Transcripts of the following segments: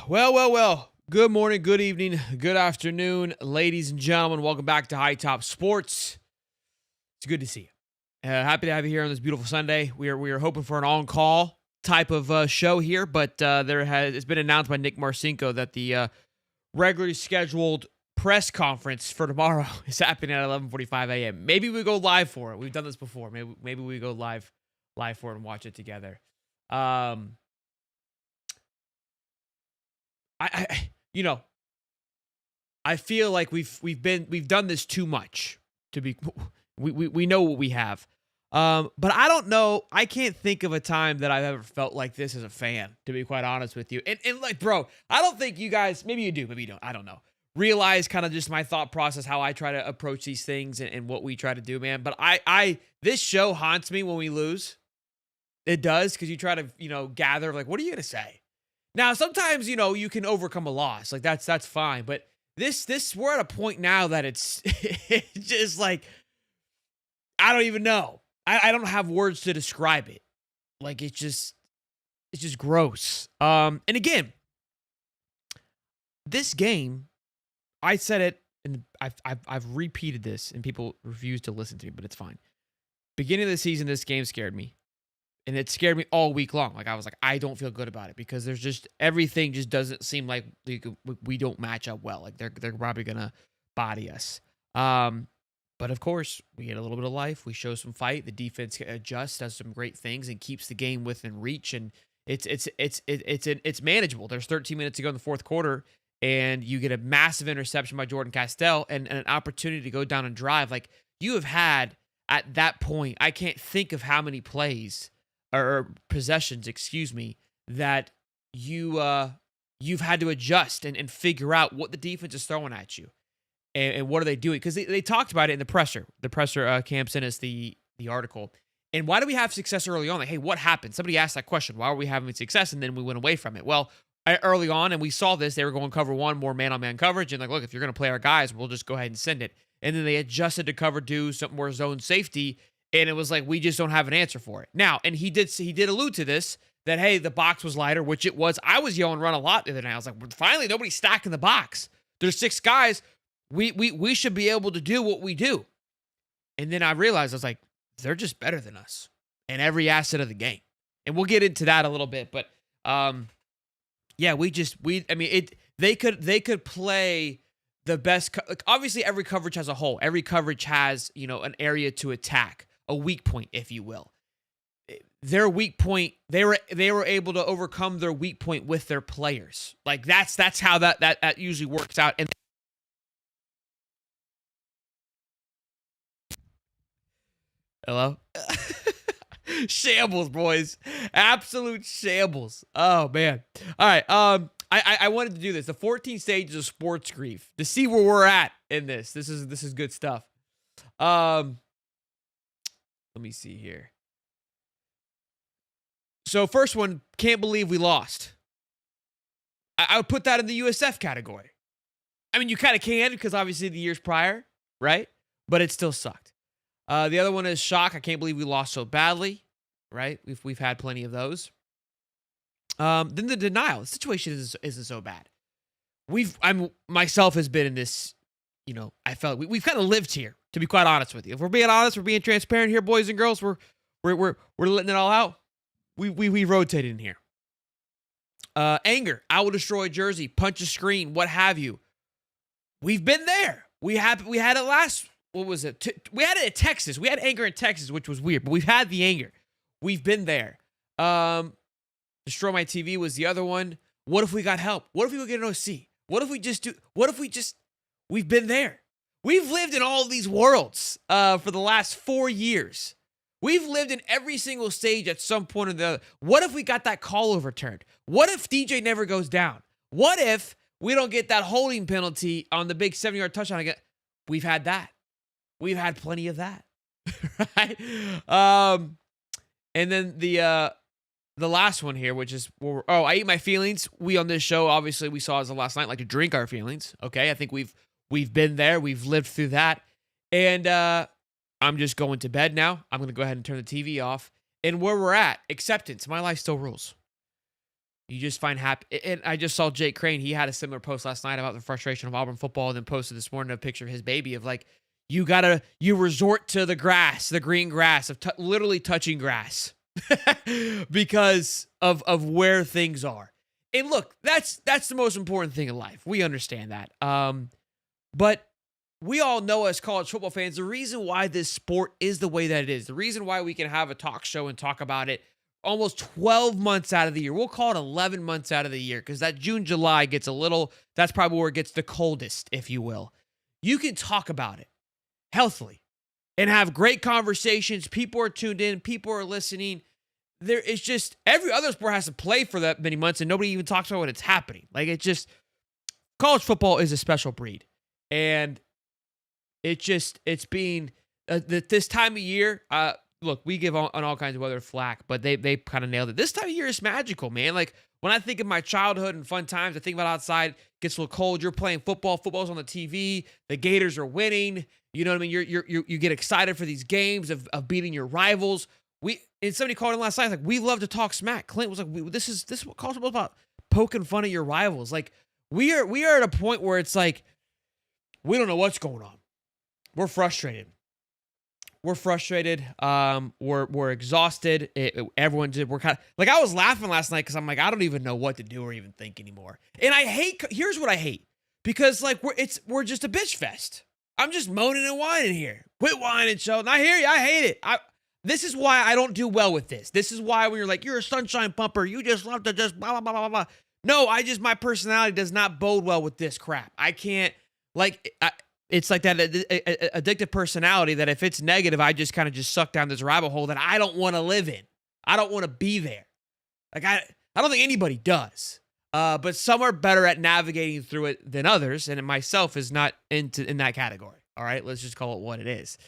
Well. Good morning, good evening, good afternoon, ladies and gentlemen. Welcome back to High Top Sports. It's good to see you. Happy to have you here on this beautiful Sunday. We are hoping for an on-call type of show here, but it's been announced by Nick Marcinko that the regularly scheduled press conference for tomorrow is happening at 11:45 a.m. Maybe we go live for it. We've done this before. Maybe we go live for it and watch it together. I feel like we've done this too much to be. We know what we have, but I don't know. I can't think of a time that I've ever felt like this as a fan. To be quite honest with you, and like, bro, I don't think you guys. Maybe you do, maybe you don't. I don't know. Realize kind of just my thought process, how I try to approach these things, and what we try to do, man. But this show haunts me when we lose. It does, because you try to gather like, what are you gonna say? Now, sometimes, you can overcome a loss. Like, that's fine. But this we're at a point now that it's just like, I don't even know. I don't have words to describe it. Like, it's just gross. And again, this game, I said it, and I've repeated this, and people refuse to listen to me, but it's fine. Beginning of the season, this game scared me. And it scared me all week long. Like, I was like, I don't feel good about it, because there's just everything just doesn't seem like we don't match up well. Like, they're probably gonna body us. But of course, we get a little bit of life. We show some fight. The defense adjusts, does some great things, and keeps the game within reach. And it's manageable. There's 13 minutes to go in the fourth quarter, and you get a massive interception by Jordan Castell and an opportunity to go down and drive. Like, you have had at that point, I can't think of how many plays or possessions, that you've had to adjust and figure out what the defense is throwing at you, and what are they doing? Because they talked about it in the presser. The presser Cam sent us the article. And why do we have success early on? Like, hey, what happened? Somebody asked that question. Why are we having success? And then we went away from it. Well, early on, and we saw this, they were going cover one, more man-on-man coverage. And like, look, if you're going to play our guys, we'll just go ahead and send it. And then they adjusted to cover two, some more zone safety. And it was like, we just don't have an answer for it. Now, and he did allude to this, that, hey, the box was lighter, which it was. I was yelling run a lot the other night. I was like, finally, nobody's stacking the box. There's 6 guys. We should be able to do what we do. And then I realized, I was like, they're just better than us in every asset of the game. And we'll get into that a little bit. But, yeah, they could play the best. Obviously, every coverage has a hole. Every coverage has, an area to attack. A weak point, if you will. Their weak point, they were able to overcome their weak point with their players. Like, that's how that usually works out. And hello? Shambles, boys. Absolute shambles. Oh, man. All right. I wanted to do this. The 14 stages of sports grief, to see where we're at in this. This is good stuff. Let me see here. So first one, can't believe we lost. I would put that in the USF category. I mean, you kind of can, because obviously the years prior, right? But it still sucked. The other one is shock. I can't believe we lost so badly, right? We've had plenty of those. Then the denial. The situation isn't so bad. Myself has been in this, I felt we've kind of lived here, to be quite honest with you. If we're being honest, we're being transparent here, boys and girls. We're letting it all out. We rotated in here. Anger. I will destroy Jersey. Punch a screen. What have you. We've been there. We had it last. What was it? We had it in Texas. We had anger in Texas, which was weird, but we've had the anger. We've been there. Destroy my TV was the other one. What if we got help? What if we would get an OC? We've been there. We've lived in all of these worlds for the last 4 years. We've lived in every single stage at some point or the other. What if we got that call overturned? What if DJ never goes down? What if we don't get that holding penalty on the big 70-yard touchdown again? We've had that. We've had plenty of that. Right? And then the last one here, which is, I eat my feelings. We on this show, obviously, we saw as of last night, like to drink our feelings. Okay, I think we've been there. We've lived through that. And I'm just going to bed now. I'm going to go ahead and turn the TV off. And where we're at, acceptance. My life still rules. You just find happy. And I just saw Jake Crane. He had a similar post last night about the frustration of Auburn football, and then posted this morning a picture of his baby of like, you resort to the grass, the green grass, of literally touching grass because of where things are. And look, that's the most important thing in life. We understand that. But we all know as college football fans, the reason why this sport is the way that it is, the reason why we can have a talk show and talk about it almost 12 months out of the year. We'll call it 11 months out of the year because that June, July gets that's probably where it gets the coldest, if you will. You can talk about it healthily and have great conversations. People are tuned in. People are listening. There is just every other sport has to play for that many months and nobody even talks about when it's happening. Like college football is a special breed. And it's being this time of year. Look, we give on all kinds of weather flack, but they kind of nailed it. This time of year is magical, man. Like when I think of my childhood and fun times, I think about outside. It gets a little cold. You're playing football. Football's on the TV. The Gators are winning. You know what I mean? You get excited for these games of beating your rivals. And somebody called in last night. Like we love to talk smack. Clint was like, "This is what college football is about, poking fun at your rivals." Like we are at a point where it's like we don't know what's going on. We're frustrated. We're exhausted. We're kind of like, I was laughing last night because I'm like, I don't even know what to do or even think anymore. And here's what I hate, because like we're just a bitch fest. I'm just moaning and whining here. Quit whining, Sheldon. I hear you. I hate it. This is why I don't do well with this. This is why when you're like, you're a sunshine pumper, you just love to just blah, blah, blah, blah, blah. No, my personality does not bode well with this crap. I can't, it's like that addictive personality that if it's negative, I just kind of just suck down this rabbit hole that I don't want to live in. I don't want to be there. Like I don't think anybody does. But some are better at navigating through it than others, and myself is not in that category. All right, let's just call it what it is.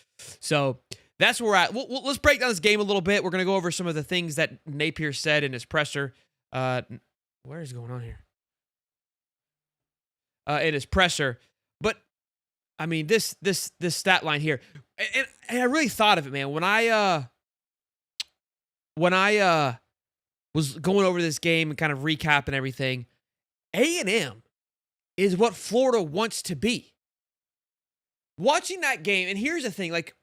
So that's where we're at. Let's break down this game a little bit. We're gonna go over some of the things that Napier said in his presser. Where is going on here? In his presser. But I mean, this stat line here, and I really thought of it, man. When I was going over this game and kind of recapping everything, A&M is what Florida wants to be. Watching that game, and here's the thing, like,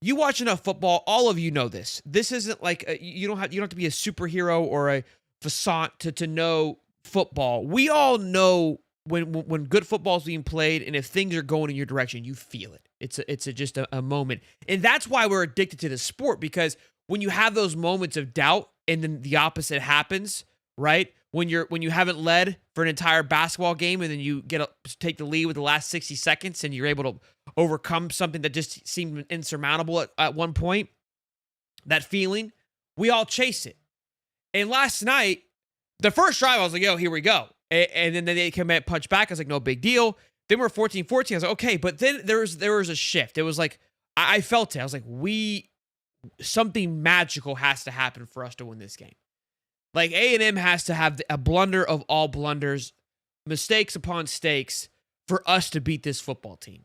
you watch enough football, all of you know this. This isn't like you don't have to be a superhero or a facade to know football. We all know when good football is being played, and if things are going in your direction, you feel it. It's just a moment, and that's why we're addicted to the sport, because when you have those moments of doubt and then the opposite happens, right? When you haven't led for an entire basketball game and then you take the lead with the last 60 seconds and you're able to overcome something that just seemed insurmountable at one point, that feeling, we all chase it. And last night, the first drive, I was like, yo, here we go. And then they came back, punch back. I was like, no big deal. Then we're 14-14. I was like, okay. But then there was a shift. It was like, I felt it. I was like, something magical has to happen for us to win this game. Like A&M has to have a blunder of all blunders, mistakes upon mistakes for us to beat this football team.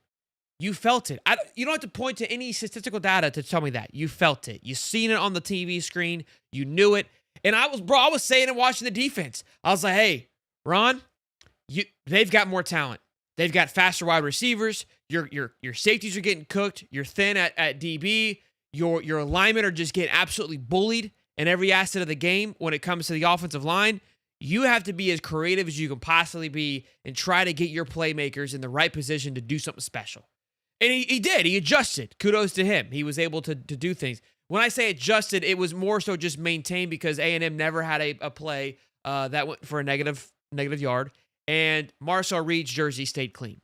You felt it. You don't have to point to any statistical data to tell me that. You felt it. You seen it on the TV screen. You knew it. And I was saying and watching the defense. I was like, hey, Ron, they've got more talent. They've got faster wide receivers. Your safeties are getting cooked. You're thin at DB. Your linemen are just getting absolutely bullied in every asset of the game when it comes to the offensive line. You have to be as creative as you can possibly be and try to get your playmakers in the right position to do something special. And he did. He adjusted. Kudos to him. He was able to do things. When I say adjusted, it was more so just maintained because A&M never had a play that went for a negative yard, and Marcel Reed's jersey stayed clean.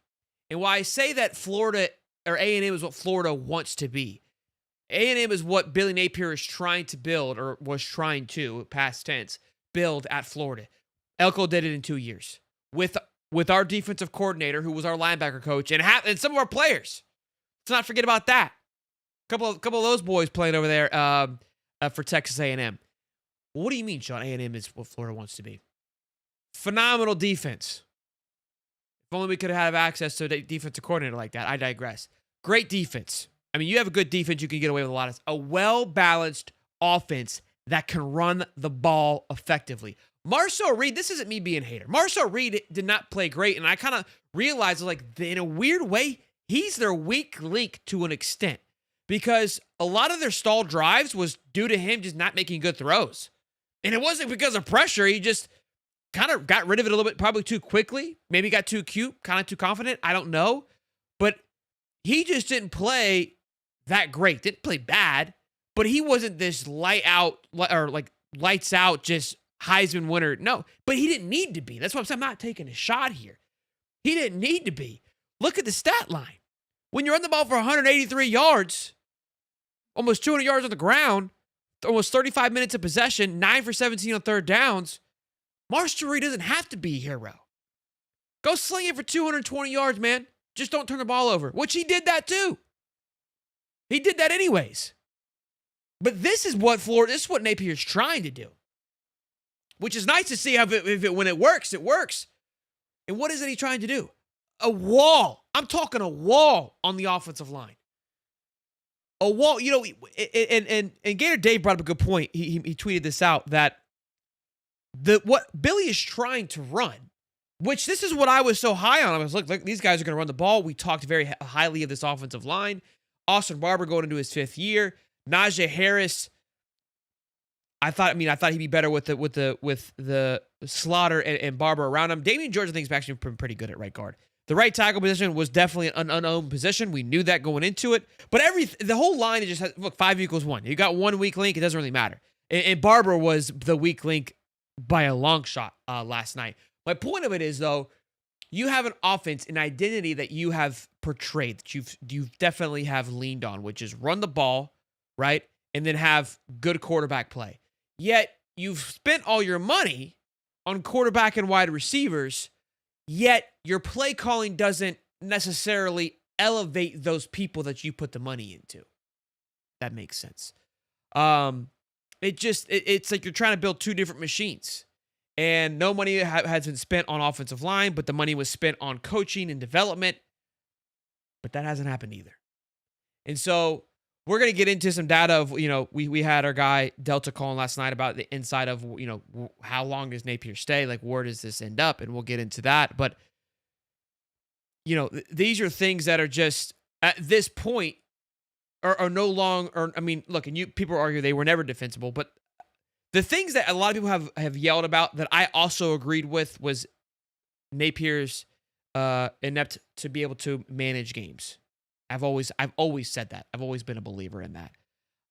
And why I say that Florida or A&M is what Florida wants to be. A&M is what Billy Napier is trying to build, or was trying to, past tense, build at Florida. Elko did it in 2 years with our defensive coordinator, who was our linebacker coach, and some of our players. Let's not forget about that. Couple of those boys playing over there for Texas A&M. What do you mean, Sean? A&M is what Florida wants to be. Phenomenal defense. If only we could have access to a defensive coordinator like that. I digress. Great defense. I mean, you have a good defense, you can get away with a lot of. A well-balanced offense that can run the ball effectively. Marcel Reed, this isn't me being a hater. Marcel Reed did not play great, and I kind of realized, like, in a weird way, he's their weak link to an extent because a lot of their stalled drives was due to him just not making good throws. And it wasn't because of pressure. He just kind of got rid of it a little bit, probably too quickly. Maybe got too cute, kind of too confident. I don't know. But he just didn't play that great. Didn't play bad, but he wasn't this lights out, just Heisman winner. No, but he didn't need to be. That's why I'm not taking a shot here. He didn't need to be. Look at the stat line. When you run the ball for 183 yards, almost 200 yards on the ground, almost 35 minutes of possession, 9 for 17 on third downs, Marcel Reed doesn't have to be a hero. Go sling it for 220 yards, man. Just don't turn the ball over, which he did that too. He did that anyways. But this is what Napier's trying to do, which is nice to see how when it works, it works. And what is it he's trying to do? A wall. I'm talking a wall on the offensive line. A wall, and Gator Dave brought up a good point. He tweeted this out that what Billy is trying to run, which this is what I was so high on. I was like, look, these guys are going to run the ball. We talked very highly of this offensive line. Austin Barber going into his 5th year. Najee Harris, I thought he'd be better with the Slaughter and Barber around him. Damian George, I think, is actually been pretty good at right guard. The right tackle position was definitely an unowned position. We knew that going into it. But the whole line is just, look, 5 equals 1. You got one weak link, it doesn't really matter. And Barber was the weak link by a long shot last night. My point of it is, though, you have an offense, an identity that you have portrayed, that you definitely have leaned on, which is run the ball, right? And then have good quarterback play. Yet you've spent all your money on quarterback and wide receivers, yet your play calling doesn't necessarily elevate those people that you put the money into. That makes sense. It's like you're trying to build two different machines. And no money has been spent on offensive line, but the money was spent on coaching and development. But that hasn't happened either. And so we're going to get into some data of, we had our guy Delta calling last night about the inside of, how long does Napier stay? Like, where does this end up? And we'll get into that. But, these are things that are just, at this point, are no longer, look, and people argue they were never defensible, but the things that a lot of people have yelled about that I also agreed with was Napier's inept to be able to manage games. I've always said that. I've always been a believer in that.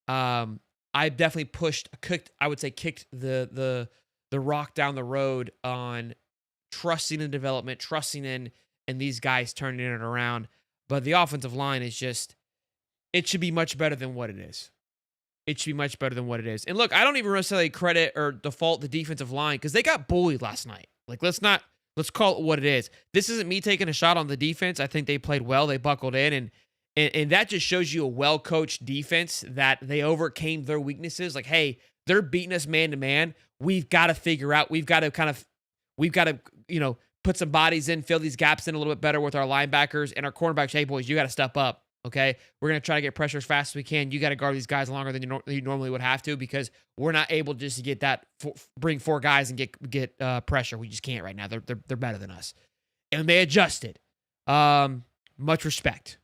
I've definitely kicked the rock down the road on trusting in development, trusting in these guys turning it around. But the offensive line is just, it should be much better than what it is. It should be much better than what it is. And look, I don't even necessarily credit or default the defensive line because they got bullied last night. Like, let's call it what it is. This isn't me taking a shot on the defense. I think they played well. They buckled in, and that just shows you a well-coached defense that they overcame their weaknesses. Like, hey, they're beating us man-to-man. We've got to figure out, we've got to put some bodies in, fill these gaps in a little bit better with our linebackers and our cornerbacks. Hey, boys, you got to step up. Okay, we're going to try to get pressure as fast as we can. You got to guard these guys longer than you normally would have to because we're not able just to get that, bring 4 guys and get pressure. We just can't right now. They're better than us. And they adjusted. Much respect.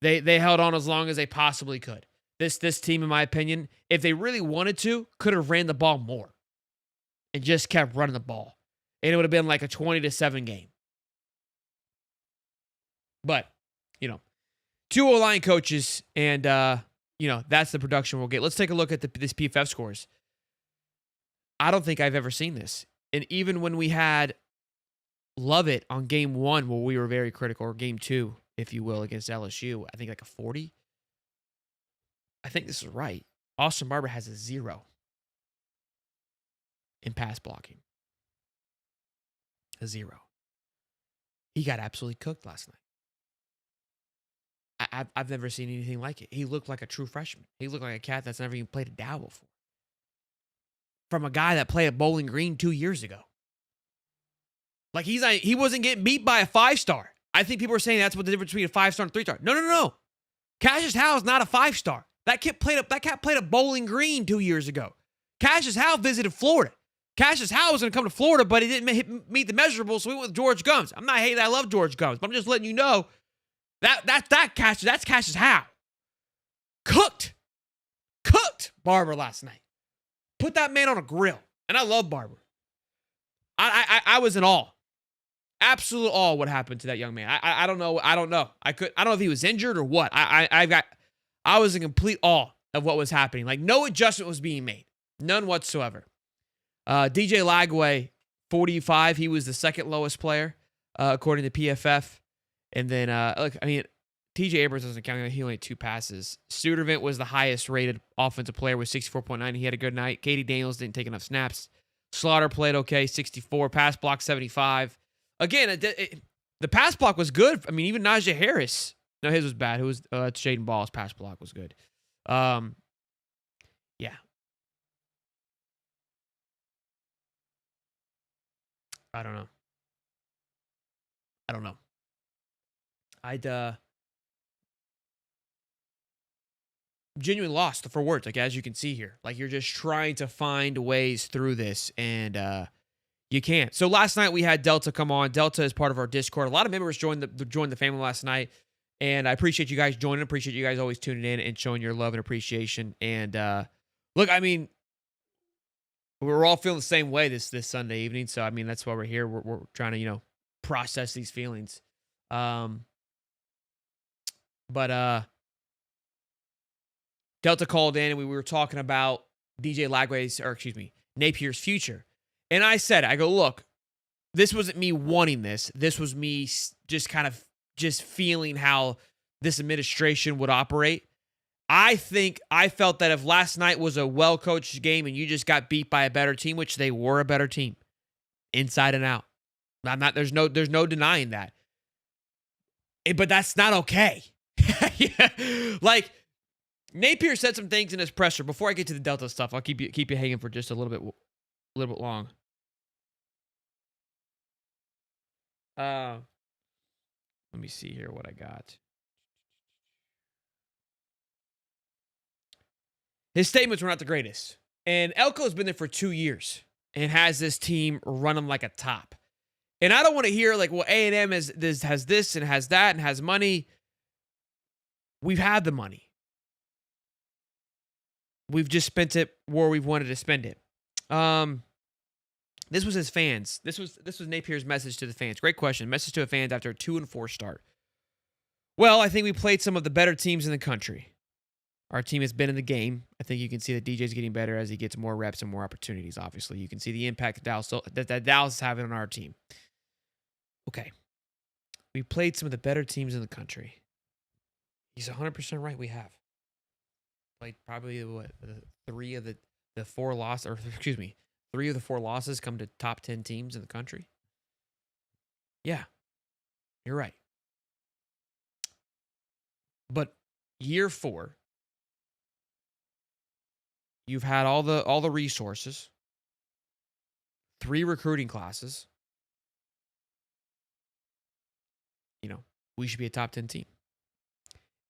They held on as long as they possibly could. This team, in my opinion, if they really wanted to, could have ran the ball more and just kept running the ball. And it would have been like a 20-7 game. But, 2 O-line coaches, and, that's the production we'll get. Let's take a look at this PFF scores. I don't think I've ever seen this. And even when we had Lovett on game 1, where we were very critical, or game 2, if you will, against LSU, I think like a 40. I think this is right. Austin Barber has a 0 in pass blocking. A 0. He got absolutely cooked last night. I've never seen anything like it. He looked like a true freshman. He looked like a cat that's never even played a down before. From a guy that played at Bowling Green 2 years ago. Like, he wasn't getting beat by a 5-star. I think people are saying that's what the difference between a 5-star and a 3-star. No. Cassius Howe is not a 5-star. That cat played at Bowling Green 2 years ago. Cassius Howe visited Florida. Cassius Howe was going to come to Florida, but he didn't meet the measurables, so we went with George Gums. I'm not hating that I love George Gums, but I'm just letting you know that's Cassius Howe. Cooked Barber last night. Put that man on a grill. And I love Barber. I was in awe. Absolute awe what happened to that young man. I don't know. I don't know if he was injured or what. I was in complete awe of what was happening. Like, no adjustment was being made. None whatsoever. DJ Lagway, 45. He was the second lowest player, according to PFF. And then, TJ Abrams doesn't count. He only had 2 passes. Sudervant was the highest rated offensive player with 64.9. He had a good night. Katie Daniels didn't take enough snaps. Slaughter played okay, 64. Pass block, 75. Again, the pass block was good. I mean, even Najee Harris. No, his was bad. It's Jaden Ball's pass block was good. Yeah. I don't know. I'd genuinely lost for words, like, as you can see here. Like, you're just trying to find ways through this, and you can't. So last night we had Delta come on. Delta is part of our Discord. A lot of members joined the family last night, and I appreciate you guys joining. Appreciate you guys always tuning in and showing your love and appreciation. And look, I mean, we're all feeling the same way this Sunday evening. So I mean, that's why we're here. We're trying to process these feelings. But Delta called in and we were talking about Napier's future. And I said, look, this wasn't me wanting this. This was me just kind of feeling how this administration would operate. I felt that if last night was a well-coached game and you just got beat by a better team, which they were a better team, inside and out. There's no denying that. But that's not okay. Yeah. Like, Napier said some things in his presser. Before I get to the Delta stuff, I'll keep you hanging for just a little bit long. Let me see here what I got. His statements were not the greatest. And Elko's been there for 2 years and has this team run them like a top. And I don't want to hear like, well, A&M has this and has that and has money. We've had the money. We've just spent it where we've wanted to spend it. This was his fans. This was Napier's message to the fans. Great question. Message to the fans after a 2-4 start. Well, I think we played some of the better teams in the country. Our team has been in the game. I think you can see that DJ's getting better as he gets more reps and more opportunities, obviously. You can see the impact that Dallas is having on our team. Okay. We played some of the better teams in the country. He's 100% right, we have. Played probably, three of the 4 losses, or excuse me, 3 of the 4 losses come to top 10 teams in the country. Yeah, you're right. But year 4, you've had all the resources, 3 recruiting classes. We should be a top 10 team.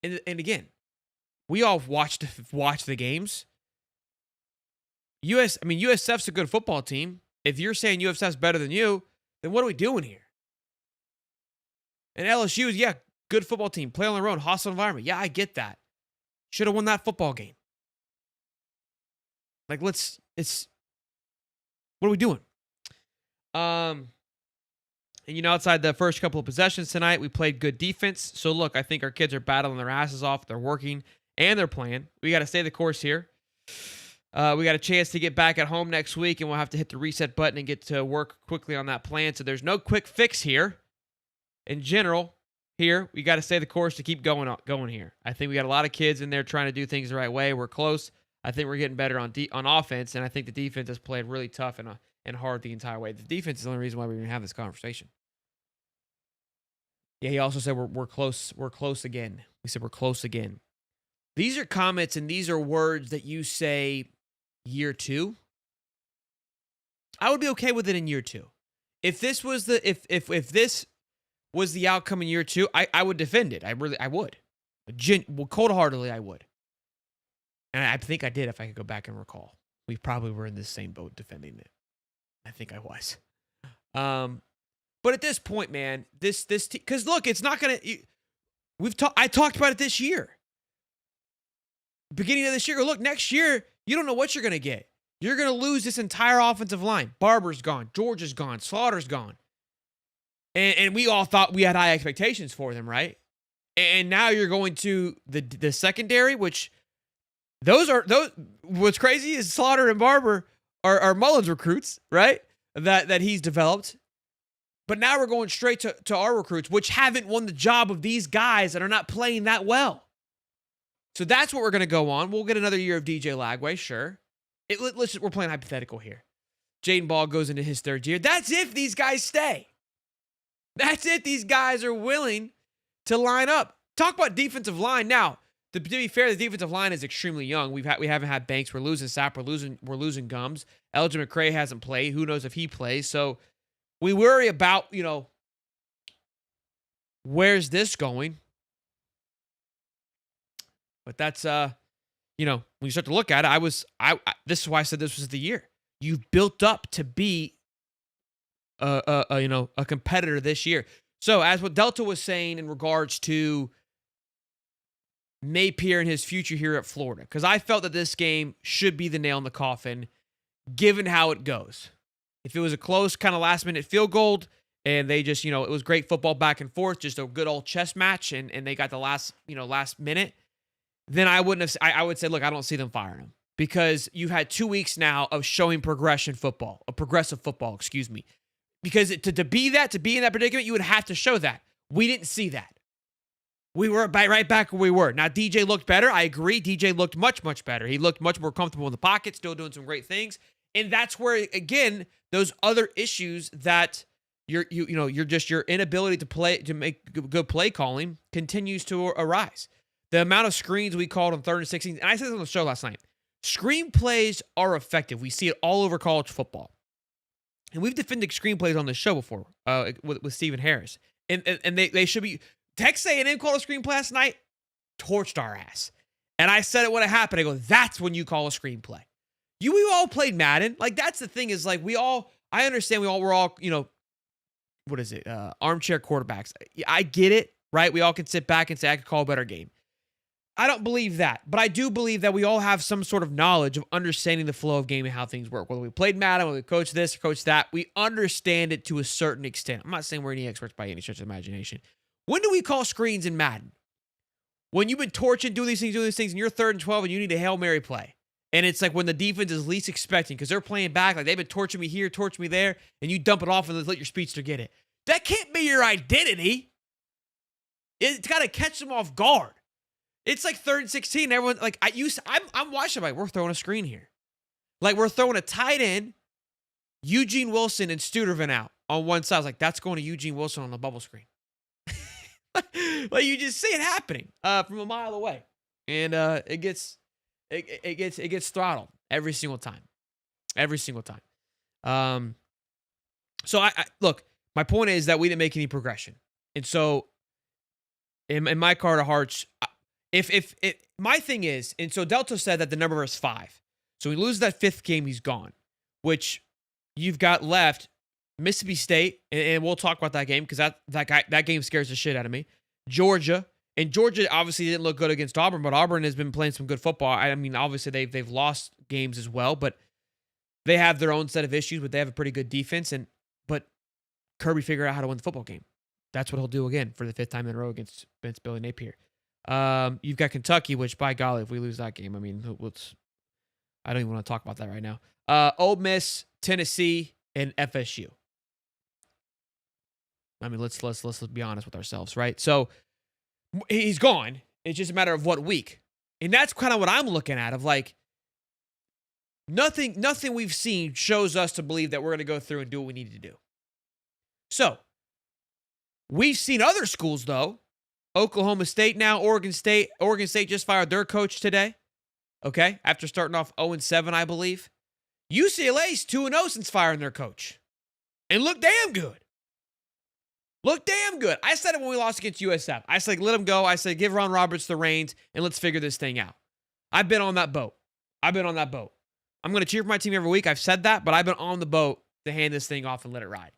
And again, we all watch the games. USF's a good football team. If you're saying USF's better than you, then what are we doing here? And LSU is, good football team. Play on their own. Hostile environment. Yeah, I get that. Should have won that football game. Like, what are we doing? And, outside the first couple of possessions tonight, we played good defense. So, look, I think our kids are battling their asses off. They're working and they're playing. We got to stay the course here. We got a chance to get back at home next week, and we'll have to hit the reset button and get to work quickly on that plan. So there's no quick fix here. In general, here, we got to stay the course to keep going here. I think we got a lot of kids in there trying to do things the right way. We're close. I think we're getting better on offense, and I think the defense has played really tough and hard the entire way. The defense is the only reason why we're going to have this conversation. Yeah, he also said we're close. We're close again. We said we're close again. These are comments and these are words that you say year 2. I would be okay with it in year 2. If this was if this was the outcome in year 2, I would defend it. I would. Cold-heartedly, I would. And I think I did, if I could go back and recall. We probably were in the same boat defending it. I think I was. But at this point, man, this because look, it's not gonna. I talked about it this year. Beginning of this year, look, next year, you don't know what you're gonna get. You're gonna lose this entire offensive line. Barber's gone, George is gone, Slaughter's gone, and we all thought we had high expectations for them, right? And now you're going to the secondary, which those. What's crazy is Slaughter and Barber are Mullins recruits, right? That he's developed. But now we're going straight to our recruits, which haven't won the job of these guys that are not playing that well. So that's what we're going to go on. We'll get another year of DJ Lagway, sure. We're playing hypothetical here. Jaden Ball goes into his third year. That's if these guys stay. That's if these guys are willing to line up. Talk about defensive line. Now, to be fair, the defensive line is extremely young. We haven't had Banks. We're losing Sapp. We're losing Gums. Elgin McCray hasn't played. Who knows if he plays? So we worry about, where's this going? But that's, when you start to look at it, this is why I said this was the year. You've built up to be a competitor this year. So as what Delta was saying in regards to Napier and his future here at Florida, because I felt that this game should be the nail in the coffin, given how it goes. If it was a close kind of last-minute field goal, and they just, it was great football back and forth, just a good old chess match, and they got the last minute, then I wouldn't have. I would say, look, I don't see them firing him, because you've had 2 weeks now of showing progressive football, excuse me. Because to be in that predicament, you would have to show that. We didn't see that. We were right back where we were. Now, DJ looked better. I agree. DJ looked much, much better. He looked much more comfortable in the pocket, still doing some great things. And that's where, again, those other issues that your inability to make good play calling continues to arise. The amount of screens we called on 3rd and 16, and I said this on the show last night, screen plays are effective. We see it all over college football. And we've defended screenplays on this show before with Stephen Harris. And they should be. Texas A&M called a screenplay last night, torched our ass. And I said it when it happened. I go, that's when you call a screenplay. We all played Madden. Like, that's the thing is, like, I understand we're all, what is it? Armchair quarterbacks. I get it, right? We all can sit back and say, I could call a better game. I don't believe that, but I do believe that we all have some sort of knowledge of understanding the flow of game and how things work. Whether we played Madden, whether we coached this or coached that, we understand it to a certain extent. I'm not saying we're any experts by any stretch of the imagination. When do we call screens in Madden? When you've been torching, doing these things, and you're 3rd and 12 and you need a Hail Mary play. And it's like when the defense is least expecting because they're playing back, like they've been torching me here, torching me there, and you dump it off and let your speedster get it. That can't be your identity. It's got to catch them off guard. It's like 3rd and 16. Everyone, like, I'm watching, like, we're throwing a screen here. Like, we're throwing a tight end, Eugene Wilson and Studervin out on one side. I was like, that's going to Eugene Wilson on the bubble screen. Like, you just see it happening from a mile away. And it gets throttled every single time. Every single time. So I look, my point is that we didn't make any progression. And so in my heart of hearts, if my thing is, and so Delta said that the number is 5. So he loses that 5th game, he's gone. Which you've got left Mississippi State, and we'll talk about that game because that game scares the shit out of me. Georgia, and Georgia obviously didn't look good against Auburn, but Auburn has been playing some good football. I mean, obviously they've lost games as well, but they have their own set of issues. But they have a pretty good defense, but Kirby figured out how to win the football game. That's what he'll do again for the 5th time in a row against Billy Napier. You've got Kentucky, which by golly, if we lose that game, I mean, I don't even want to talk about that right now. Ole Miss, Tennessee, and FSU. I mean, let's be honest with ourselves, right? So he's gone. It's just a matter of what week, and that's kind of what I'm looking at. Of like, nothing we've seen shows us to believe that we're going to go through and do what we need to do. So we've seen other schools though. Oklahoma State now, Oregon State. Oregon State just fired their coach today. Okay, after starting off 0-7, I believe. UCLA's 2-0 since firing their coach, and look damn good. Look damn good. I said it when we lost against USF. I said, let him go. I said, give Ron Roberts the reins, and let's figure this thing out. I've been on that boat. I'm going to cheer for my team every week. I've said that, but I've been on the boat to hand this thing off and let it ride.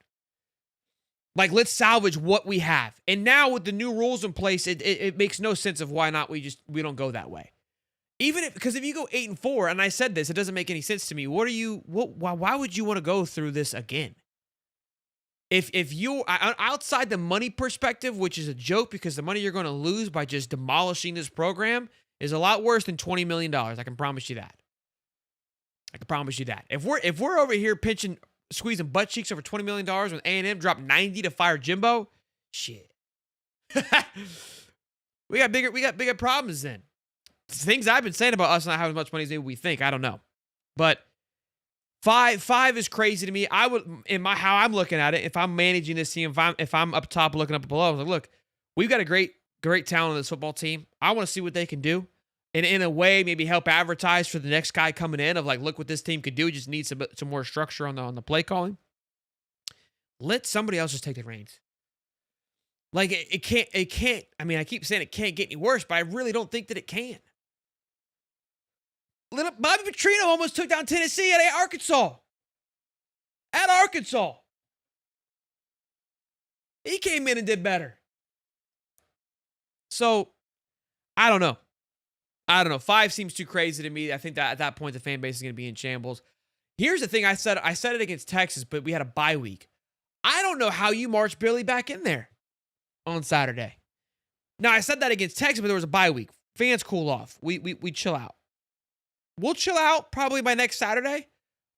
Like, let's salvage what we have. And now with the new rules in place, it makes no sense of why not we don't go that way. Because if you go 8-4, and I said this, it doesn't make any sense to me. Why would you want to go through this again? If you outside the money perspective, which is a joke because the money you're going to lose by just demolishing this program is a lot worse than $20 million. I can promise you that. If we're over here squeezing butt cheeks over $20 million when A&M dropped 90 to fire Jimbo, shit. we got bigger problems then. Things I've been saying about us not having as much money as we think. I don't know. But five is crazy to me. I would, how I'm looking at it, if I'm managing this team, if I'm up top looking up below, I'm like, look, we've got a great talent on this football team. I want to see what they can do. And in a way, maybe help advertise for the next guy coming in of like, look what this team could do. Just need some more structure on the play calling. Let somebody else just take the reins. Like it can't. I mean, I keep saying it can't get any worse, but I really don't think that it can. Bobby Petrino almost took down Tennessee at Arkansas. He came in and did better. So, I don't know. 5 seems too crazy to me. I think that at that point, the fan base is going to be in shambles. Here's the thing. I said it against Texas, but we had a bye week. I don't know how you march Billy back in there on Saturday. Now, I said that against Texas, but there was a bye week. Fans cool off. We chill out. We'll chill out probably by next Saturday,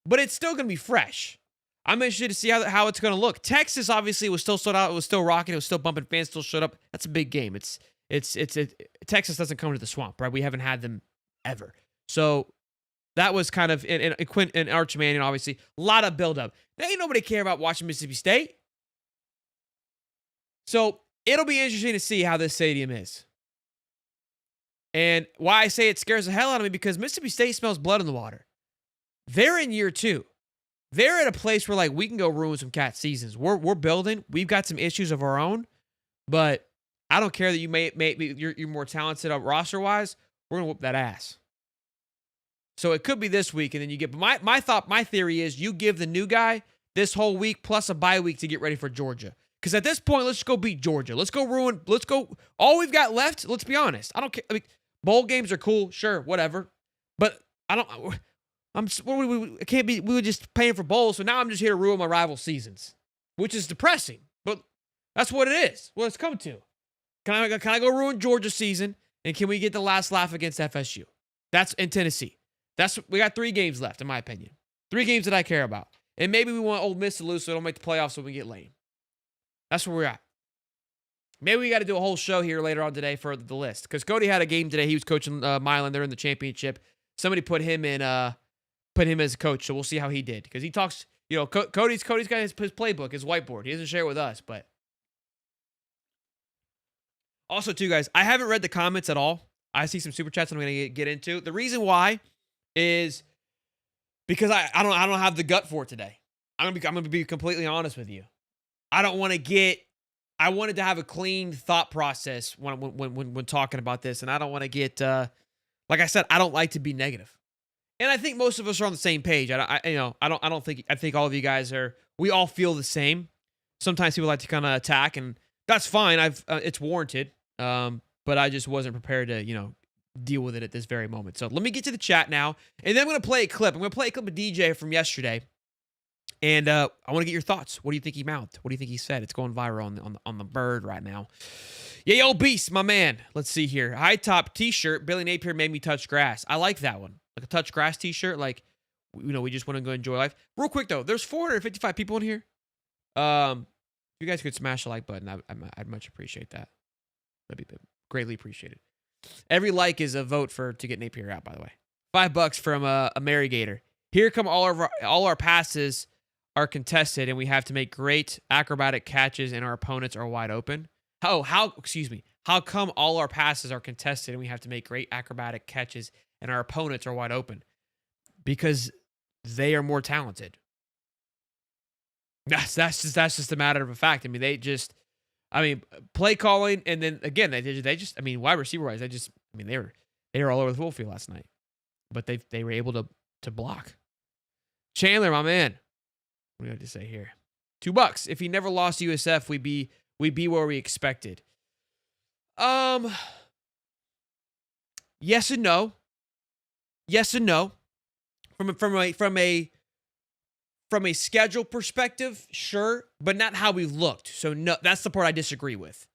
but it's still going to be fresh. I'm interested to see how it's going to look. Texas obviously was still sold out. It was still rocking. It was still bumping. Fans still showed up. That's a big game. Texas doesn't come to the swamp, right? We haven't had them ever. So that was kind of in Arch Manning, obviously. A lot of buildup. There ain't nobody care about watching Mississippi State. So it'll be interesting to see how this stadium is. And why I say it scares the hell out of me, because Mississippi State smells blood in the water. They're in year 2. They're at a place where, like, we can go ruin some cat seasons. We're building. We've got some issues of our own, but I don't care that you're more talented roster-wise. We're gonna whoop that ass. So it could be this week, and then you get. But my theory is you give the new guy this whole week plus a bye week to get ready for Georgia. Because at this point, let's go beat Georgia. Let's go. All we've got left. Let's be honest. I don't care. I mean, bowl games are cool, sure, whatever. But I don't. It can't be. We were just paying for bowls, so now I'm just here to ruin my rival seasons, which is depressing. But that's what it is. What it's come to. Can I go ruin Georgia's season, and can we get the last laugh against FSU? That's in Tennessee. We got 3 games left, in my opinion. 3 games that I care about, and maybe we want Ole Miss to lose so they don't make the playoffs, so we get lame. That's where we're at. Maybe we got to do a whole show here later on today for the list, because Cody had a game today. He was coaching Milan. They're in the championship. Somebody put him as a coach, so we'll see how he did, because he talks. You know, Cody's got his playbook, his whiteboard. He doesn't share it with us, but. Also, too, guys, I haven't read the comments at all. I see some super chats I'm going to get into. The reason why is because I don't have the gut for it today. I'm going to be completely honest with you. I wanted to have a clean thought process when talking about this, and I don't want to get like I said, I don't like to be negative. And I think most of us are on the same page. I think all of you guys we all feel the same. Sometimes people like to kind of attack, and that's fine. It's warranted. But I just wasn't prepared to, deal with it at this very moment. So let me get to the chat now, and then I'm going to play a clip. I'm going to play a clip of DJ from yesterday, and I want to get your thoughts. What do you think he mouthed? What do you think he said? It's going viral on the bird right now. Yeah, yo, Beast, my man. Let's see here. High top T-shirt. Billy Napier made me touch grass. I like that one. Like a touch grass T-shirt. Like, we just want to go enjoy life. Real quick though, there's 455 people in here. If you guys could smash the like button, I'd much appreciate that. That'd be greatly appreciated. Every like is a vote to get Napier out, by the way. $5 from a Mary Gator. Here come all our passes are contested, and we have to make great acrobatic catches, and our opponents are wide open. How come all our passes are contested, and we have to make great acrobatic catches, and our opponents are wide open? Because they are more talented. That's just a matter of a fact. I mean, play calling, and then again, wide receiver wise, they They were all over the football field last night, but they were able to block. Chandler, my man. What do I have to say here? $2. If he never lost to USF, we'd be where we expected. Yes and no. Yes and no. From a schedule perspective, sure, but not how we've looked. So no, that's the part I disagree with.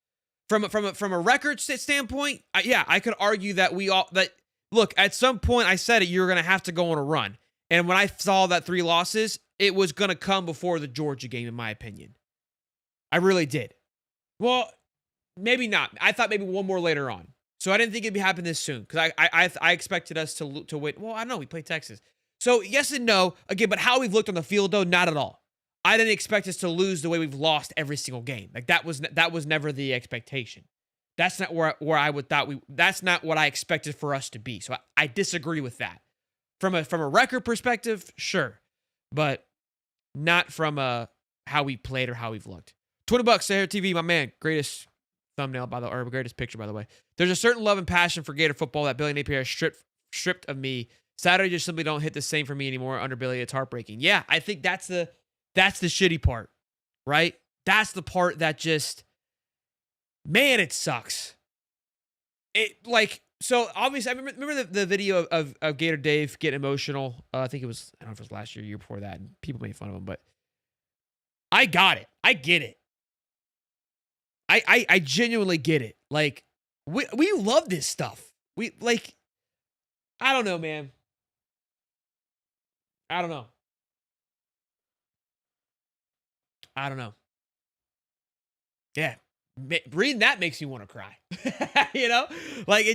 From a record standpoint, I could argue that look, at some point I said it, you were going to have to go on a run. And when I saw that 3 losses, it was going to come before the Georgia game, in my opinion. I really did. Well, maybe not. I thought maybe one more later on. So I didn't think it'd be happening this soon because I expected us to win. Well, I don't know. We played Texas. So yes and no. Again, but how we've looked on the field, though, not at all. I didn't expect us to lose the way we've lost every single game. Like that was never the expectation. That's not where I would thought that's not what I expected for us to be. So I disagree with that. From a record perspective, sure. But not from how we played or how we've looked. $20, Sahara TV, my man. Greatest thumbnail, or greatest picture, by the way. There's a certain love and passion for Gator football that Billy Napier has stripped of me. Saturday just simply don't hit the same for me anymore under Billy. It's heartbreaking. Yeah, I think that's the shitty part, right? That's the part that just, man, it sucks. So obviously, I remember the video of Gator Dave getting emotional. I think it was, I don't know if it was last year, year before that, and people made fun of him, but I got it. I get it. I genuinely get it. Like, we love this stuff. I don't know, man. I don't know. Yeah. Reading that makes me want to cry. You know? Like,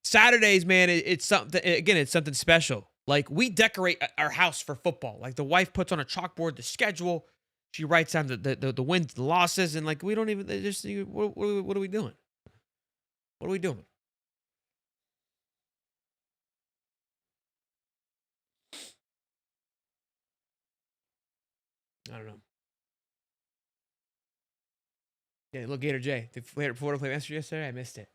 Saturdays, man, it's something, again, it's something special. Like, we decorate our house for football. Like, the wife puts on a chalkboard the schedule. She writes down the wins, the losses, and like, we don't even, what are we doing? What are we doing? I don't know. Yeah, look, Gator J. The Florida play yesterday. I missed it.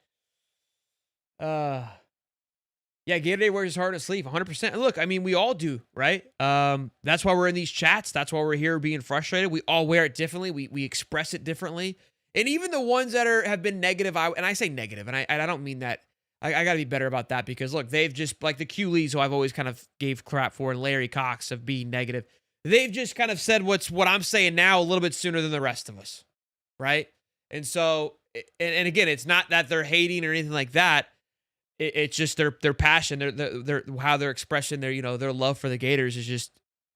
Yeah, Gator Day wears his heart on his sleeve, 100%. Look, I mean, we all do, right? That's why we're in these chats. That's why we're here being frustrated. We all wear it differently. We express it differently. And even the ones that have been negative, and I say negative, and I don't mean that. I got to be better about that because, look, they've just, like the Q-Lees, who I've always kind of gave crap for, and Larry Cox of being negative, they've just kind of said what I'm saying now a little bit sooner than the rest of us, right? And so, and again, it's not that they're hating or anything like that. It's just their passion, their how they're expressing their love for the Gators is just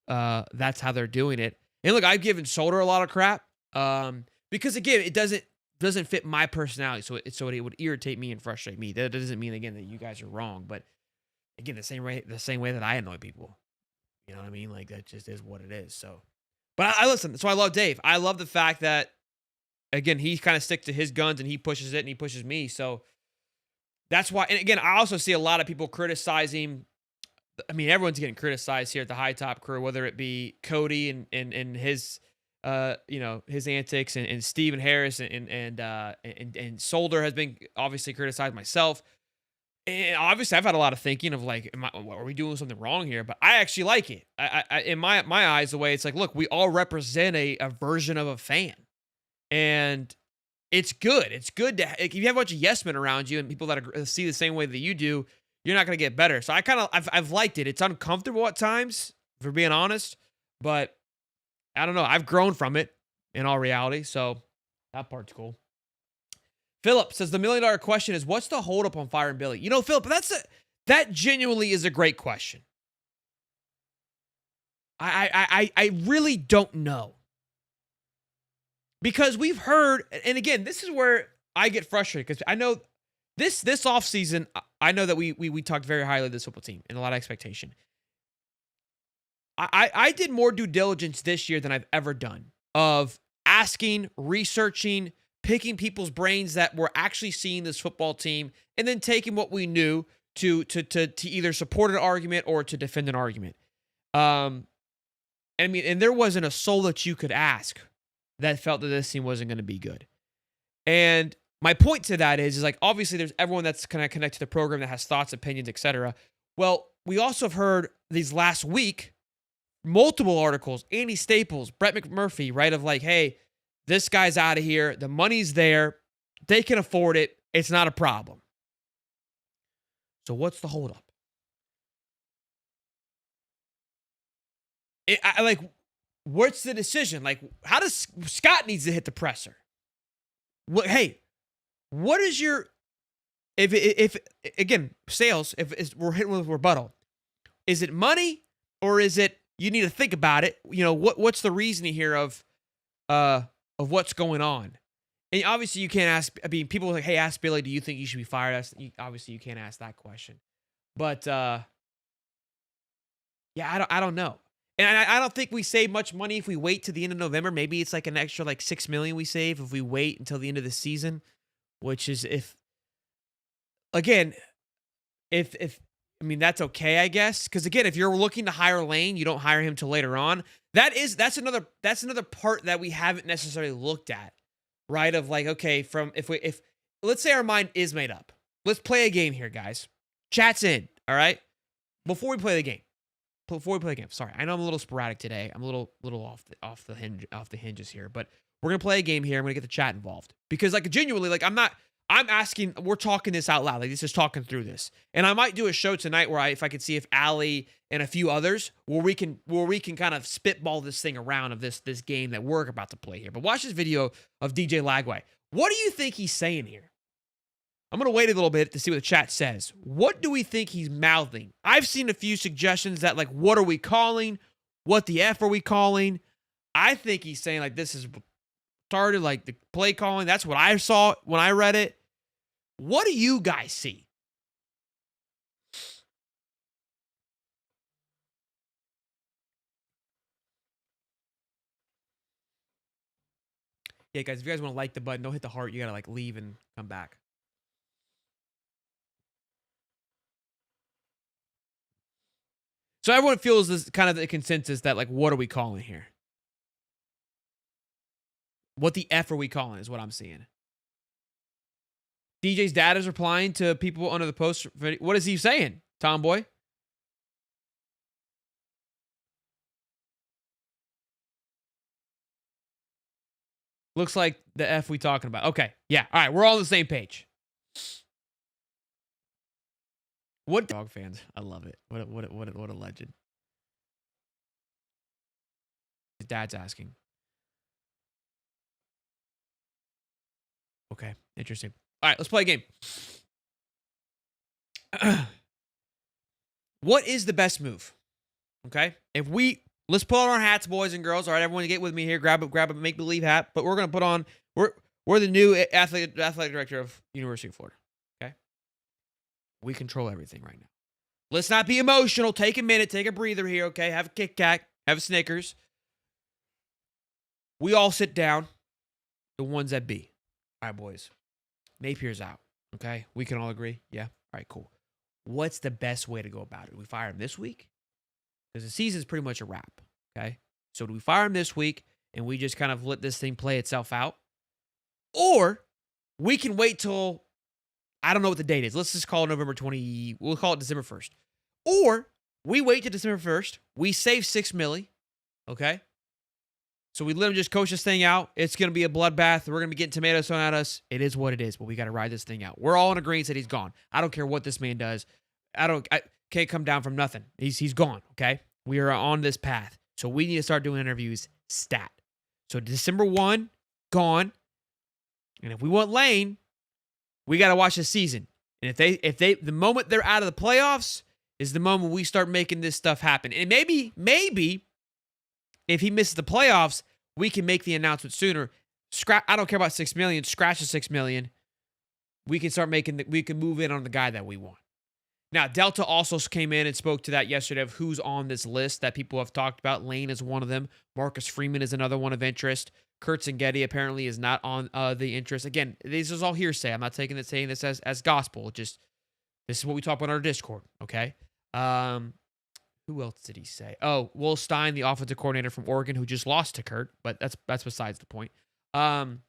that's how they're doing it. And look, I've given Solder a lot of crap because again, it doesn't fit my personality, so it would irritate me and frustrate me. That doesn't mean again that you guys are wrong, but again, the same way that I annoy people, you know what I mean? Like that just is what it is. So, but I listen. So I love Dave. I love the fact that again he kind of sticks to his guns and he pushes it and he pushes me. So. That's why, and again, I also see a lot of people criticizing. I mean, everyone's getting criticized here at the High Top Crew, whether it be Cody and his, his antics, and Stephen Harris and Solder has been obviously criticized. Myself, and obviously, I've had a lot of thinking of like, are we doing something wrong here? But I actually like it. I in my eyes, the way it's like, look, we all represent a version of a fan, and. It's good. It's good to if you have a bunch of yes men around you and people that see the same way that you do, you're not going to get better. So I've liked it. It's uncomfortable at times, for being honest, but I don't know. I've grown from it in all reality, so that part's cool. Philip says the $1 million question is what's the holdup on firing Billy? You know, Philip, that genuinely is a great question. I really don't know. Because we've heard, and again, this is where I get frustrated because I know this offseason, I know that we talked very highly of this football team and a lot of expectation. I did more due diligence this year than I've ever done of asking, researching, picking people's brains that were actually seeing this football team, and then taking what we knew to either support an argument or to defend an argument. I mean, and there wasn't a soul that you could ask that felt that this team wasn't going to be good. And my point to that is like, obviously there's everyone that's kind of connected to the program that has thoughts, opinions, etc. Well, we also have heard these last week multiple articles, Andy Staples, Brett McMurphy, right? Of like, hey, this guy's out of here. The money's there. They can afford it. It's not a problem. So what's the holdup? Like, what's the decision? Like, how does Scott needs to hit the presser? Hey, what is your if again sales? If we're hitting with rebuttal, is it money or is it you need to think about it? You know what's the reasoning here of what's going on? And obviously you can't ask. I mean, people are like, hey, ask Billy, do you think you should be fired? Obviously you can't ask that question. But yeah, I don't know. And I don't think we save much money if we wait to the end of November. Maybe it's like an extra like $6 million we save if we wait until the end of the season, which is if I mean that's okay, I guess. Because again, if you're looking to hire Lane, you don't hire him till later on. That's another part that we haven't necessarily looked at, right? Of like, okay, if let's say our mind is made up. Let's play a game here, guys. Chat's in, all right? Before we play the game. Sorry, I know I'm a little sporadic today. I'm a little off the hinges here, but we're gonna play a game here. I'm gonna get the chat involved because, like, genuinely, like, I'm asking. We're talking this out loud. Like, this is talking through this, and I might do a show tonight where if I could see if Allie and a few others where we can kind of spitball this thing around of this game that we're about to play here. But watch this video of DJ Lagway. What do you think he's saying here? I'm going to wait a little bit to see what the chat says. What do we think he's mouthing? I've seen a few suggestions that, like, what are we calling? What the F are we calling? I think he's saying, like, this is started, like, the play calling. That's what I saw when I read it. What do you guys see? Yeah, guys, if you guys want to like the button, don't hit the heart. You got to, like, leave and come back. So everyone feels this kind of the consensus that, like, what are we calling here? What the F are we calling is what I'm seeing. DJ's dad is replying to people under the post. What is he saying, Tomboy? Looks like the F we talking about. Okay, yeah, all right, we're all on the same page. What dog fans? I love it. What a legend. His dad's asking. Okay, interesting. All right, let's play a game. What is the best move? Okay, let's put on our hats, boys and girls. All right, everyone, get with me here. Grab a make believe hat. But we're gonna put on. We're the new athletic director of University of Florida. Okay, we control everything right now. Let's not be emotional. Take a minute. Take a breather here. Okay, have a Kit Kat. Have a Snickers. We all sit down. The ones that be. All right, boys. Napier's out. Okay, we can all agree. Yeah. All right, cool. What's the best way to go about it? Do we fire him this week? Because the season's pretty much a wrap. Okay. So do we fire him this week and we just kind of let this thing play itself out? Or we can wait till, I don't know what the date is. Let's just call it November 20. We'll call it December 1st. Or we wait to December 1st. We save $6 million. Okay. So we let him just coach this thing out. It's going to be a bloodbath. We're going to be getting tomatoes thrown at us. It is what it is, but we got to ride this thing out. We're all in agreement that he's gone. I don't care what this man does. I can't come down from nothing. He's gone, okay? We are on this path. So we need to start doing interviews stat. So December 1, gone. And if we want Lane, we got to watch the season. And if they the moment they're out of the playoffs is the moment we start making this stuff happen. And maybe if he misses the playoffs, we can make the announcement sooner. I don't care about $6 million. Scratch the $6 million. We can start we can move in on the guy that we want. Now, Delta also came in and spoke to that yesterday of who's on this list that people have talked about. Lane is one of them. Marcus Freeman is another one of interest. Kurt Zangetti apparently is not on the interest. Again, this is all hearsay. I'm not saying this as gospel. Just this is what we talk about on our Discord. Okay. Who else did he say? Oh, Will Stein, the offensive coordinator from Oregon, who just lost to Kurt, but that's besides the point. And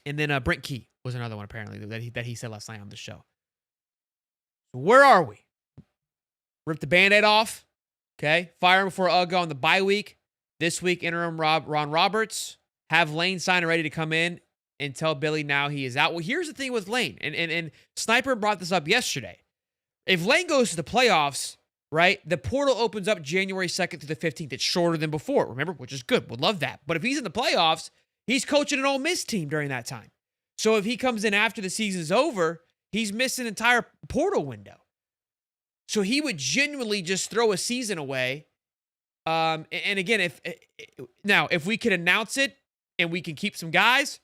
And then Brent Key was another one apparently that he said last night on the show. Where are we? Rip the Band-Aid off. Okay. Fire him before Ugga on the bye week. This week, interim Ron Roberts. Have Lane signed and ready to come in and tell Billy now he is out. Well, here's the thing with Lane. And Sniper brought this up yesterday. If Lane goes to the playoffs, right, the portal opens up January 2nd to the 15th. It's shorter than before, remember, which is good. Would love that. But if he's in the playoffs, he's coaching an Ole Miss team during that time. So if he comes in after the season's over, he's missed an entire portal window. So he would genuinely just throw a season away. And again, if we could announce it and we can keep some guys,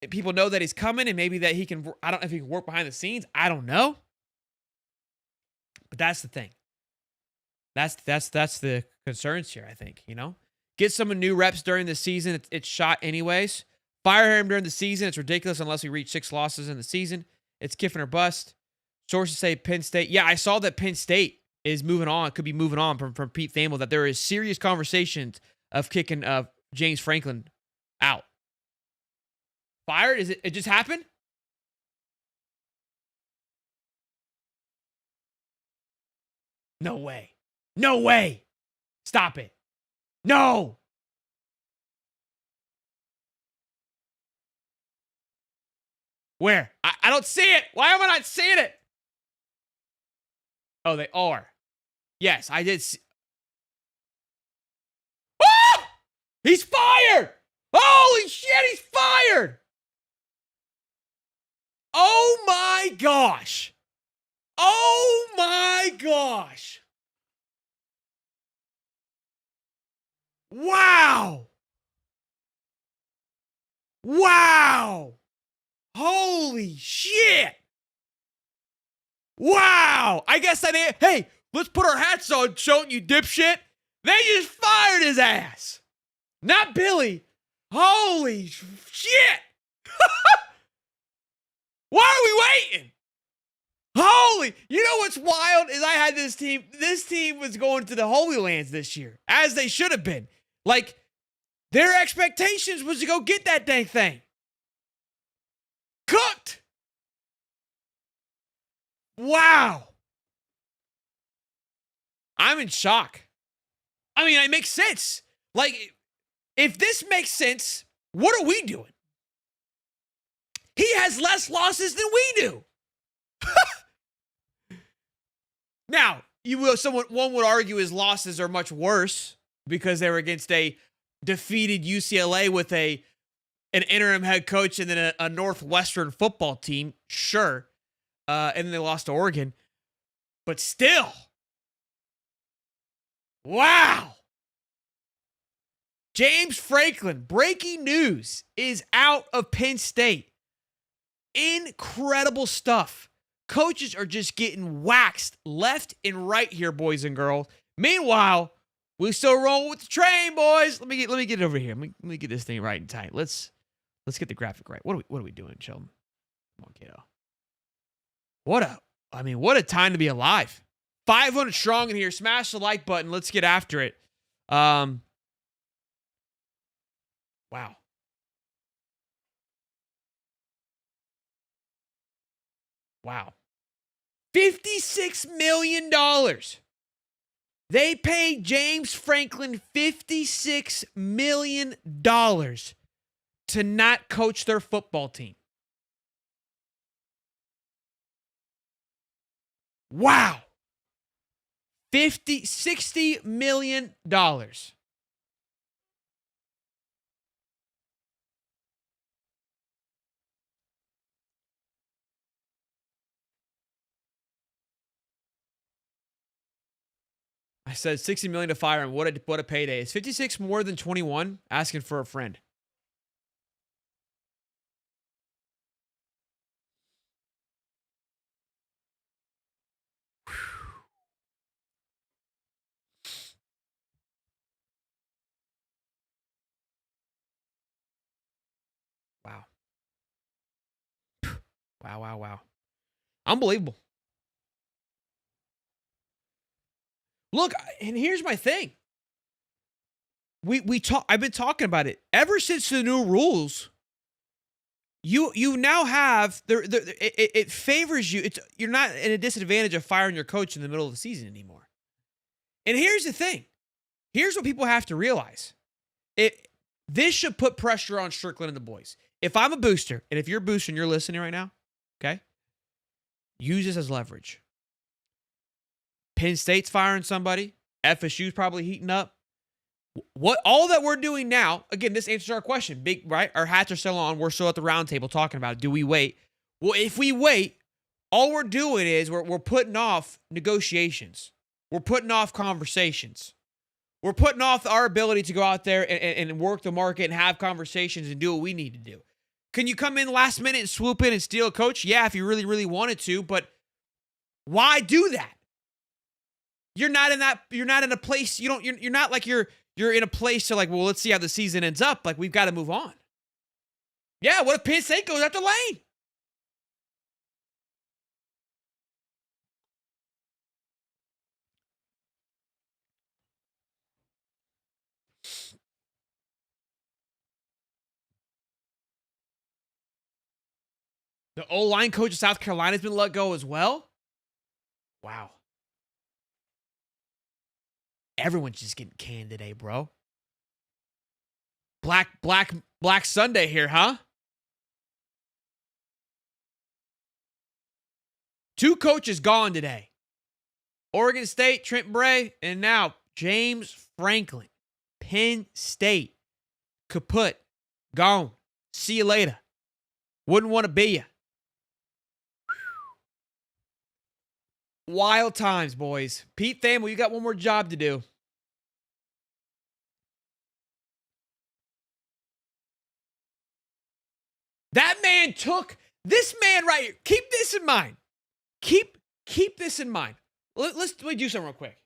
people know that he's coming and maybe that he can, I don't know if he can work behind the scenes. I don't know. But that's the thing. That's the concerns here, I think, you know? Get some new reps during the season. It's shot anyways. Fire him during the season. It's ridiculous unless we reach 6 losses in the season. It's Kiffin or bust. Sources say Penn State. Yeah, I saw that Penn State is moving on, could be moving on from Pete Thamel, that there is serious conversations of kicking James Franklin out. Fired? It just happened? No way. No way. Stop it. No. Where? I don't see it. Why am I not seeing it? Oh, they are. Yes, I did see. Ah! He's fired! Holy shit, he's fired! Oh my gosh. Oh my gosh. Wow. Wow. Holy shit. Wow. I guess I did. Hey, let's put our hats on, Schoten, you dipshit. They just fired his ass. Not Billy. Holy shit. Why are we waiting? Holy, you know what's wild is I had this team. This team was going to the Holy Lands this year, as they should have been. Like, their expectations was to go get that dang thing. Cooked. Wow. I'm in shock. I mean, it makes sense. Like, if this makes sense, what are we doing? He has less losses than we do. Now, one would argue his losses are much worse because they were against a defeated UCLA with an interim head coach and then a Northwestern football team. Sure. And then they lost to Oregon. But still. Wow. James Franklin, breaking news, is out of Penn State. Incredible stuff. Coaches are just getting waxed left and right here, boys and girls. Meanwhile, we still roll with the train, boys. Let me get it over here. Let me get this thing right and tight. Let's get the graphic right. What are we doing, Sheldon? Come on, kiddo. What a time to be alive. 500 strong in here. Smash the like button. Let's get after it. Wow. Wow. $56 million. They paid James Franklin $56 million to not coach their football team. Wow. $60 million. I said $60 million to fire him. What a payday. Is 56 more than 21? Asking for a friend. Wow. Wow. Unbelievable. Look, and here's my thing. I've been talking about it ever since the new rules. You now have it favors you. You're not in a disadvantage of firing your coach in the middle of the season anymore. And here's the thing. Here's what people have to realize. This should put pressure on Strickland and the boys. If I'm a booster, and if you're a booster and you're listening right now, okay, use this as leverage. Penn State's firing somebody. FSU's probably heating up. What all that we're doing now, again, this answers our question. Big, right? Our hats are still on. We're still at the round table talking about it. Do we wait? Well, if we wait, all we're doing is we're putting off negotiations. We're putting off conversations. We're putting off our ability to go out there and work the market and have conversations and do what we need to do. Can you come in last minute and swoop in and steal a coach? Yeah, if you really, really wanted to, but why do that? You're not in a place, you're not like you're in a place to like, well, let's see how the season ends up. Like, we've got to move on. Yeah, what if Penn State goes after Lane? The O-line coach of South Carolina has been let go as well? Wow. Everyone's just getting canned today, bro. Black Sunday here, huh? 2 coaches gone today. Oregon State, Trent Bray, and now James Franklin. Penn State. Kaput. Gone. See you later. Wouldn't want to be you. Wild times, boys. Pete Thamel, you got one more job to do. That man this man right here. Keep this in mind. Keep this in mind. Let me do something real quick.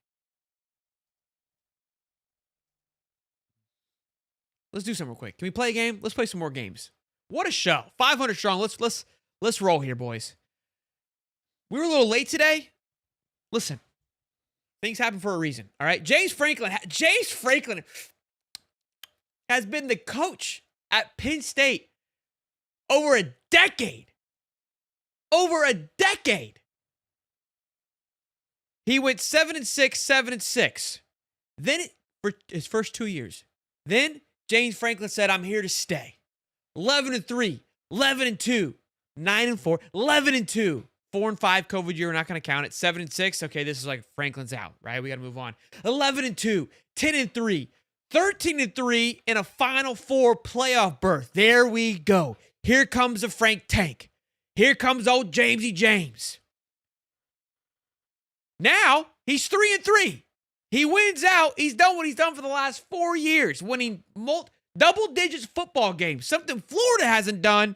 Let's do something real quick. Can we play a game? Let's play some more games. What a show. 500 strong. Let's roll here, boys. We were a little late today. Listen. Things happen for a reason. All right. James Franklin has been the coach at Penn State over a decade. Over a decade. He went 7-6, 7-6. Then for his first 2 years. Then James Franklin said, I'm here to stay. 11-3, 11-2, 9-4, 11-2, 4-5 COVID year. We're not going to count it. 7-6. Okay, this is like Franklin's out, right? We got to move on. 11-2, 10-3, 13-3, and a Final Four playoff berth. There we go. Here comes the Frank Tank. Here comes old Jamesy James. Now, he's 3-3. He wins out. He's done what he's done for the last 4 years, winning double digits football games, something Florida hasn't done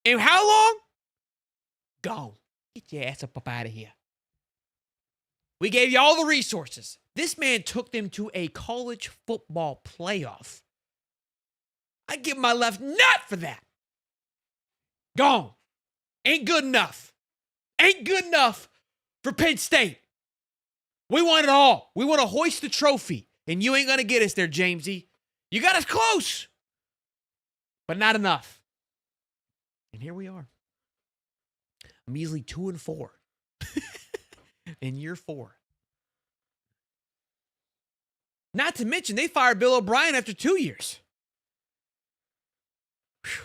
in how long? Gone. Get your ass up out of here. We gave you all the resources. This man took them to a college football playoff. I give my left nut for that. Gone. Ain't good enough. Ain't good enough for Penn State. We want it all. We want to hoist the trophy. And you ain't going to get us there, Jamesy. You got us close. But not enough. And here we are. A measly 2-4. In year 4. Not to mention, they fired Bill O'Brien after 2 years. Whew.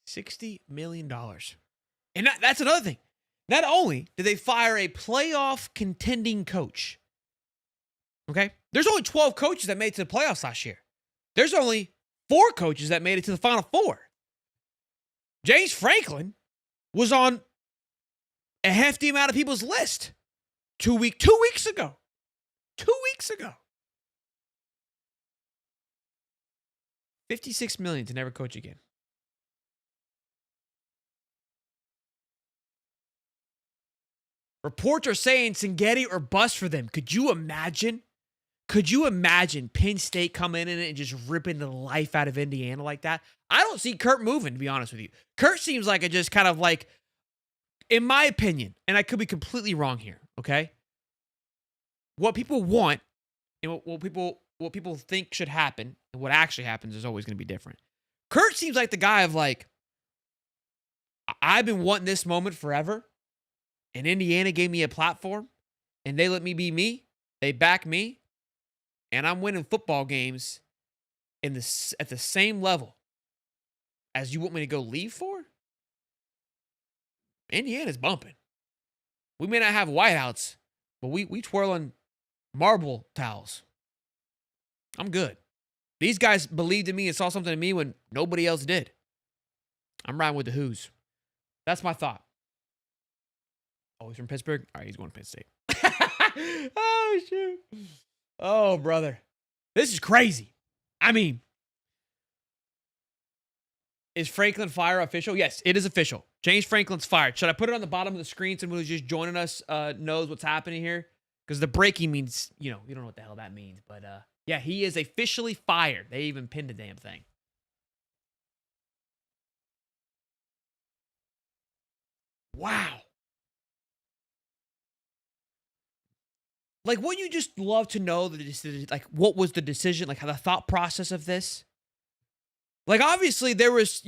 $60 million. And that's another thing. Not only did they fire a playoff contending coach, okay? There's only 12 coaches that made it to the playoffs last year. There's only 4 coaches that made it to the Final Four. James Franklin was on a hefty amount of people's list 2 weeks ago. 2 weeks ago. $56 million to never coach again. Reports are saying Singeti or bust for them. Could you imagine? Could you imagine Penn State coming in and just ripping the life out of Indiana like that? I don't see Kurt moving, to be honest with you. Kurt seems like a just kind of like in my opinion, and I could be completely wrong here, okay? What people want and what people think should happen and what actually happens is always going to be different. Kurt seems like the guy of like, I've been wanting this moment forever, and Indiana gave me a platform, and they let me be me. They back me, and I'm winning football games at the same level as you want me to go leave for. Indiana's bumping. We may not have whiteouts, but we twirling marble towels. I'm good. These guys believed in me and saw something in me when nobody else did. I'm riding with the Who's. That's my thought. Oh, he's from Pittsburgh? All right, he's going to Penn State. Oh, shoot. Oh, brother. This is crazy. I mean, is Franklin fire official? Yes, it is official. James Franklin's fired. Should I put it on the bottom of the screen so anyone who's just joining us knows what's happening here? Because the breaking means, you don't know what the hell that means. But, yeah, he is officially fired. They even pinned the damn thing. Wow. Like, wouldn't you just love to know like what was the decision, like how the thought process of this? Like, obviously, there was,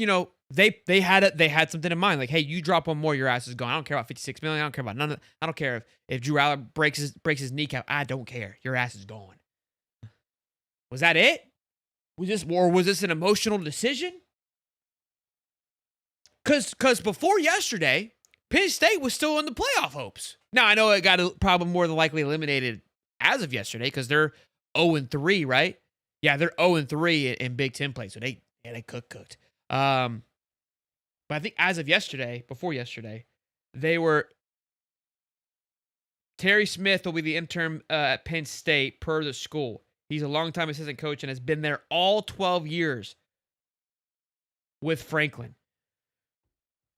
they had something in mind. Like, hey, you drop one more, your ass is gone. I don't care about $56 million. I don't care about none of. I don't care if Drew Allen breaks his kneecap. I don't care. Your ass is gone. Was that it? Was this an emotional decision? Because before yesterday, Penn State was still in the playoff hopes. Now, I know it got probably more than likely eliminated as of yesterday because they're 0-3, right? Yeah, they're 0-3 in Big Ten play, so they cooked. But I think as of yesterday, before yesterday, they were. Terry Smith will be the interim at Penn State per the school. He's a longtime assistant coach and has been there all 12 years with Franklin.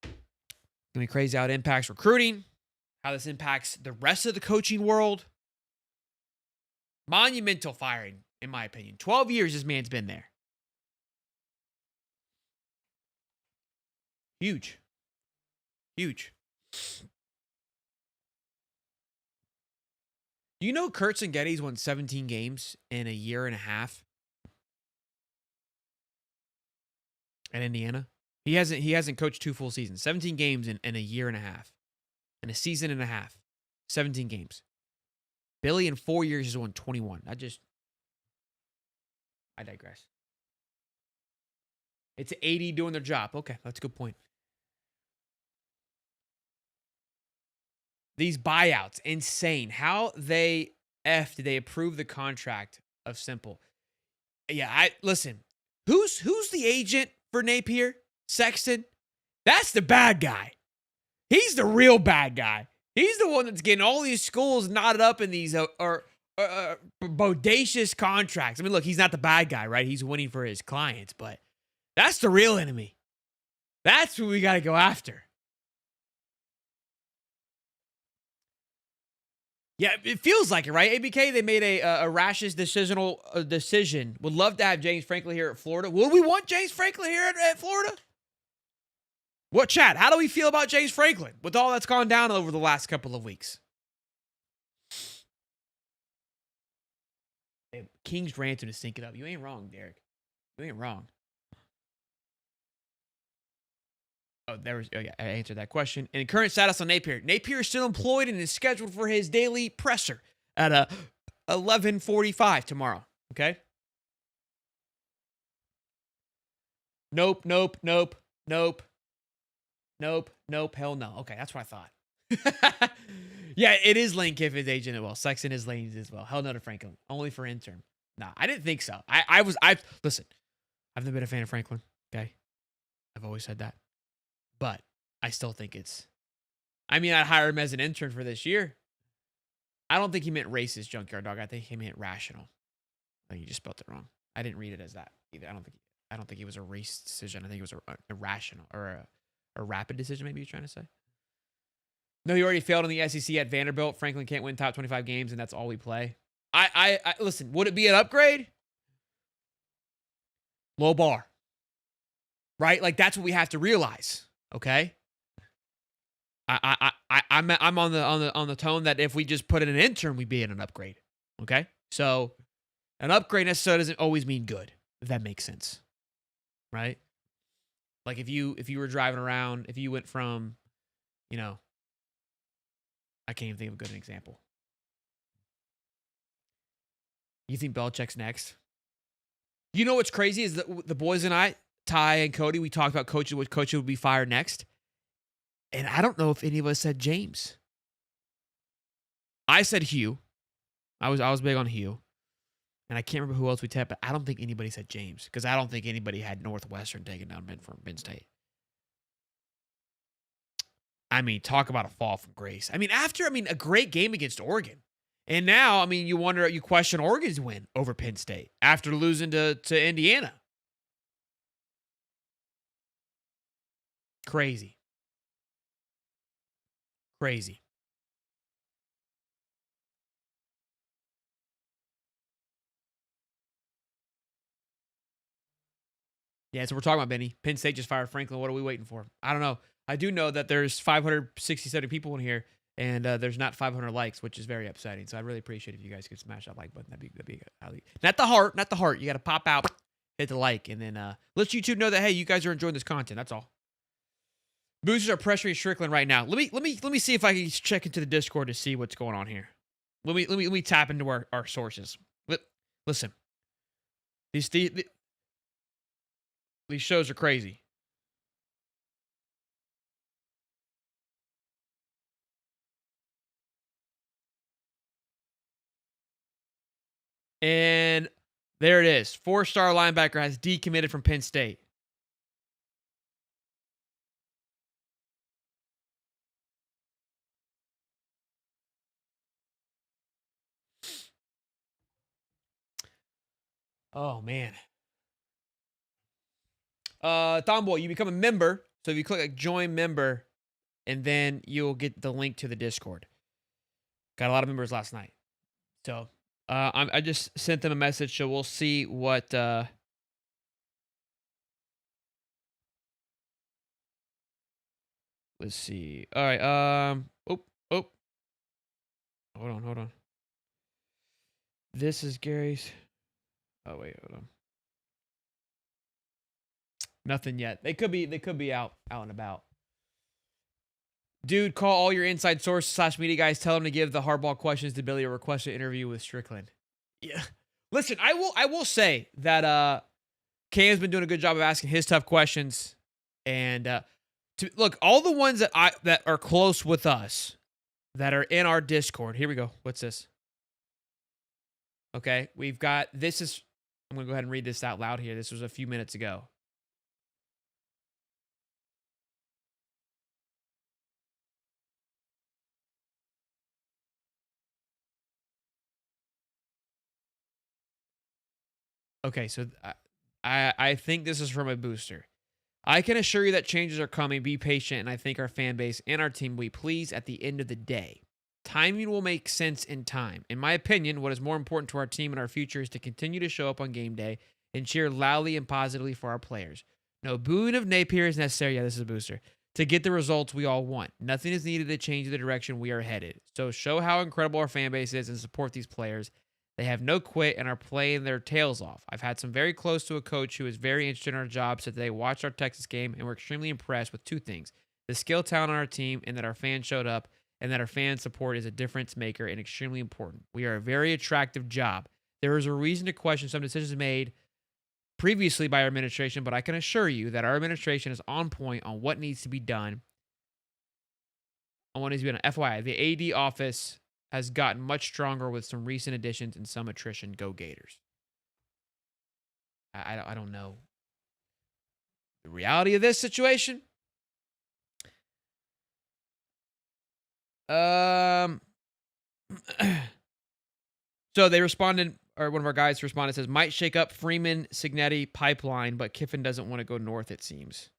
Gonna be crazy how it impacts recruiting, how this impacts the rest of the coaching world. Monumental firing, in my opinion. 12 years this man's been there. Huge. Huge. Do you know Kurt Getty's won 17 games in a year and a half at Indiana? He hasn't coached 2 full seasons. 17 games in a year and a half. In a season and a half. 17 games. Billy in 4 years has won 21. I digress. It's 80 doing their job. Okay, that's a good point. These buyouts, insane. How did they approve the contract of Simple? Yeah, listen. Who's the agent for Napier? Sexton? That's the bad guy. He's the real bad guy. He's the one that's getting all these schools knotted up in these bodacious contracts. I mean, look, he's not the bad guy, right? He's winning for his clients, but that's the real enemy. That's who we got to go after. Yeah, it feels like it, right? ABK, they made a rashest decision. Would love to have James Franklin here at Florida. Would we want James Franklin here at Florida? What, chat? How do we feel about James Franklin with all that's gone down over the last couple of weeks? Hey, King's ranting to sync it up. You ain't wrong, Derek. You ain't wrong. Oh, yeah, I answered that question. And current status on Napier. Napier is still employed and is scheduled for his daily presser at 11:45 tomorrow. Okay? Nope. Hell no. Okay, that's what I thought. Yeah, it is Lane Kiffin's agent as well. Sexton is Lane's as well. Hell no to Franklin. Only for interim. Nah, I didn't think so. Listen, I've never been a fan of Franklin. Okay? I've always said that. But I still think I'd hire him as an intern for this year. I don't think he meant racist, Junkyard Dog. I think he meant rational. I think you just spelled it wrong. I didn't read it as that either. I don't think it was a race decision. I think it was a irrational or a rapid decision, maybe you're trying to say. No, he already failed in the SEC at Vanderbilt. Franklin can't win top 25 games, and that's all we play. I listen, would it be an upgrade? Low bar. Right? Like, that's what we have to realize. Okay? I'm on the tone that if we just put in an intern, we'd be in an upgrade. Okay, so an upgrade necessarily doesn't always mean good. If that makes sense, right? Like if you were driving around, if you went from, you know, I can't even think of a good example. You think Belichick's next? You know what's crazy is that the boys and I, Ty and Cody, we talked about coaches. What coach would be fired next? And I don't know if any of us said James. I said Hugh. I was big on Hugh, and I can't remember who else we tapped, but I don't think anybody said James because I don't think anybody had Northwestern taking down Ben State. I mean, talk about a fall from grace. I mean, a great game against Oregon. And now, I mean, you question Oregon's win over Penn State after losing to Indiana. Crazy. Crazy. Yeah, so we're talking about Benny. Penn State just fired Franklin. What are we waiting for? I don't know. I do know that there's 567 people in here, and there's not 500 likes, which is very upsetting. So I really appreciate if you guys could smash that like button. That'd be good. Not the heart, not the heart. You got to pop out, hit the like, and then let YouTube know that hey, you guys are enjoying this content. That's all. Boosters are pressuring Strickland right now. Let me see if I can check into the Discord to see what's going on here. Let me tap into our sources. Listen, these shows are crazy. And there it is. 4-star linebacker has decommitted from Penn State. Oh man. Thomboy, you become a member. So if you click like join member, and then you'll get the link to the Discord. Got a lot of members last night. So I just sent them a message, so we'll see what let's see. All right. Oh. Hold on. This is Gary's. Oh wait, hold on. Nothing yet. They could be out and about. Dude, call all your inside sources / media guys. Tell them to give the hardball questions to Billy or request an interview with Strickland. Yeah. Listen, I will say that Cam's been doing a good job of asking his tough questions. And look, all the ones that are close with us that are in our Discord. Here we go. What's this? Okay, I'm gonna go ahead and read this out loud here. This was a few minutes ago. Okay, so I think this is from a booster. I can assure you that changes are coming. Be patient, and I think our fan base and our team will be pleased at the end of the day. Timing will make sense in time. In my opinion, what is more important to our team and our future is to continue to show up on game day and cheer loudly and positively for our players. No booing of Napier is necessary. Yeah, this is a booster. To get the results we all want. Nothing is needed to change the direction we are headed. So show how incredible our fan base is and support these players. They have no quit and are playing their tails off. I've had some very close to a coach who is very interested in our job, so they watched our Texas game and were extremely impressed with two things: the skill talent on our team and that our fans showed up, and that our fan support is a difference maker and extremely important. We are a very attractive job. There is a reason to question some decisions made previously by our administration, but I can assure you that our administration is on point on what needs to be done. On what needs to be done. FYI, the AD office has gotten much stronger with some recent additions and some attrition. Go Gators. I don't know the reality of this situation. So they responded, or one of our guys responded, says, might shake up Freeman Signetti pipeline, but Kiffin doesn't want to go north, it seems.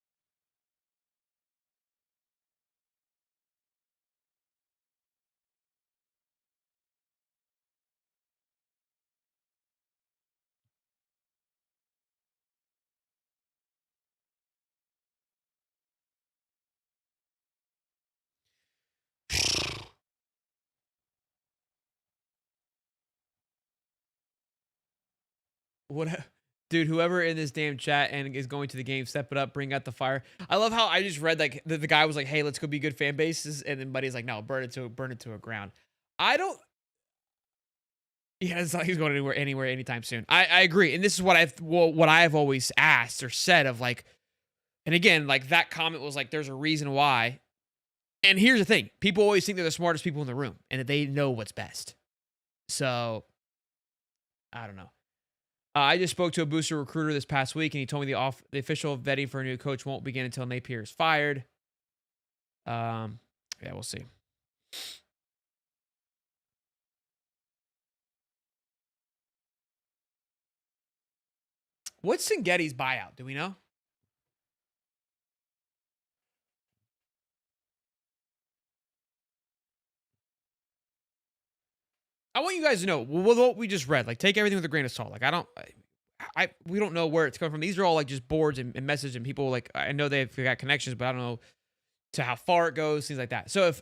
what, dude? Whoever in this damn chat and is going to the game, step it up, bring out the fire. I love how I just read like the guy was like, "Hey, let's go be good fan bases," and then Buddy's like, "No, burn it to a ground." I don't. Yeah, it's not like he's going anywhere, anytime soon. I agree, and this is what I've always asked or said of like, and again, like that comment was like, "There's a reason why." And here's the thing: people always think they're the smartest people in the room, and that they know what's best. So I don't know. I just spoke to a booster recruiter this past week, and he told me the official vetting for a new coach won't begin until Napier is fired. Yeah, we'll see. What's Singetti's buyout? Do we know? I want you guys to know what we just read. Like, take everything with a grain of salt. Like, we don't know where it's coming from. These are all like just boards and messages, and people like I know they've got connections, but I don't know to how far it goes, things like that. So if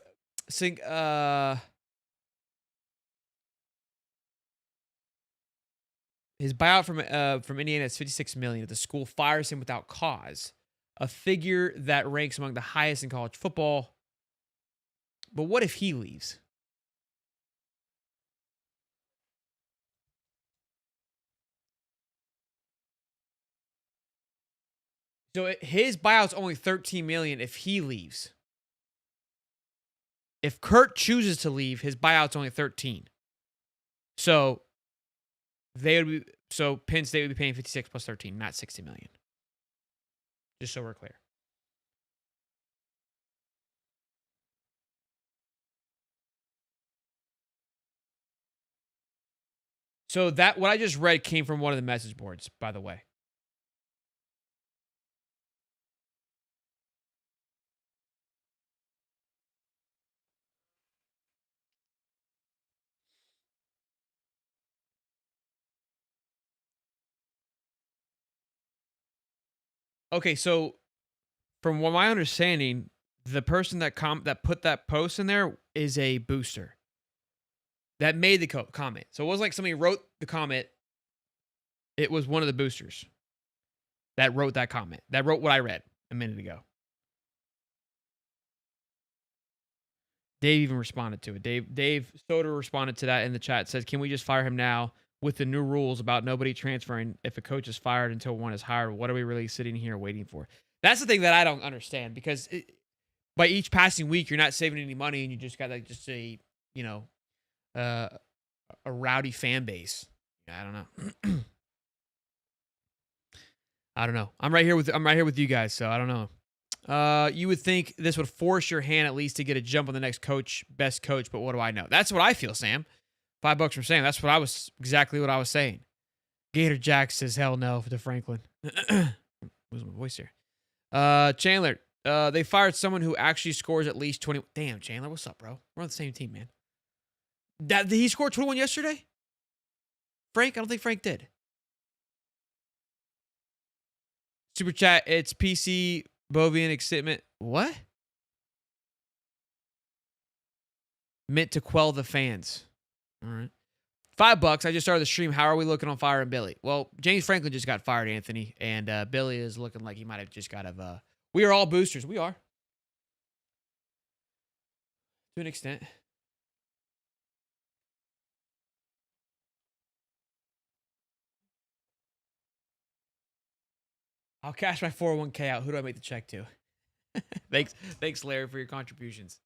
his buyout from Indiana is $56 million, if the school fires him without cause, a figure that ranks among the highest in college football. But what if he leaves? So his buyout's only $13 million if he leaves. If Kurt chooses to leave, his buyout's only 13. So Penn State would be paying 56 plus 13, not 60 million. Just so we're clear. So that what I just read came from one of the message boards, by the way. Okay, so from what my understanding, the person that put that post in there is a booster that made the comment. So it wasn't like somebody wrote the comment. It was one of the boosters that wrote that comment. That wrote what I read a minute ago. Dave even responded to it. Dave Soder responded to that in the chat. Says, "Can we just fire him now with the new rules about nobody transferring if a coach is fired until one is hired? What are we really sitting here waiting for?" That's the thing that I don't understand because by each passing week, you're not saving any money, and you just got like just uh, a rowdy fan base. I don't know. I don't know. I'm right here with you guys, so I don't know. You would think this would force your hand at least to get a jump on the next best coach, but what do I know? That's what I feel, Sam. $5 from Sam. That's exactly what I was saying. Gator Jack says hell no to Franklin. Losing my voice here. Chandler, they fired someone who actually scores at least 20. Damn, Chandler, what's up, bro? We're on the same team, man. Did he score 21 yesterday? Frank? I don't think Frank did. Super chat, it's PC Bovian excitement. What? Meant to quell the fans. All right. $5. I just started the stream. How are we looking on Fire and Billy? Well, James Franklin just got fired, Anthony, and Billy is looking like he might have just got of. We are all boosters. We are. To an extent. I'll cash my 401k out. Who do I make the check to? Thanks, Larry, for your contributions.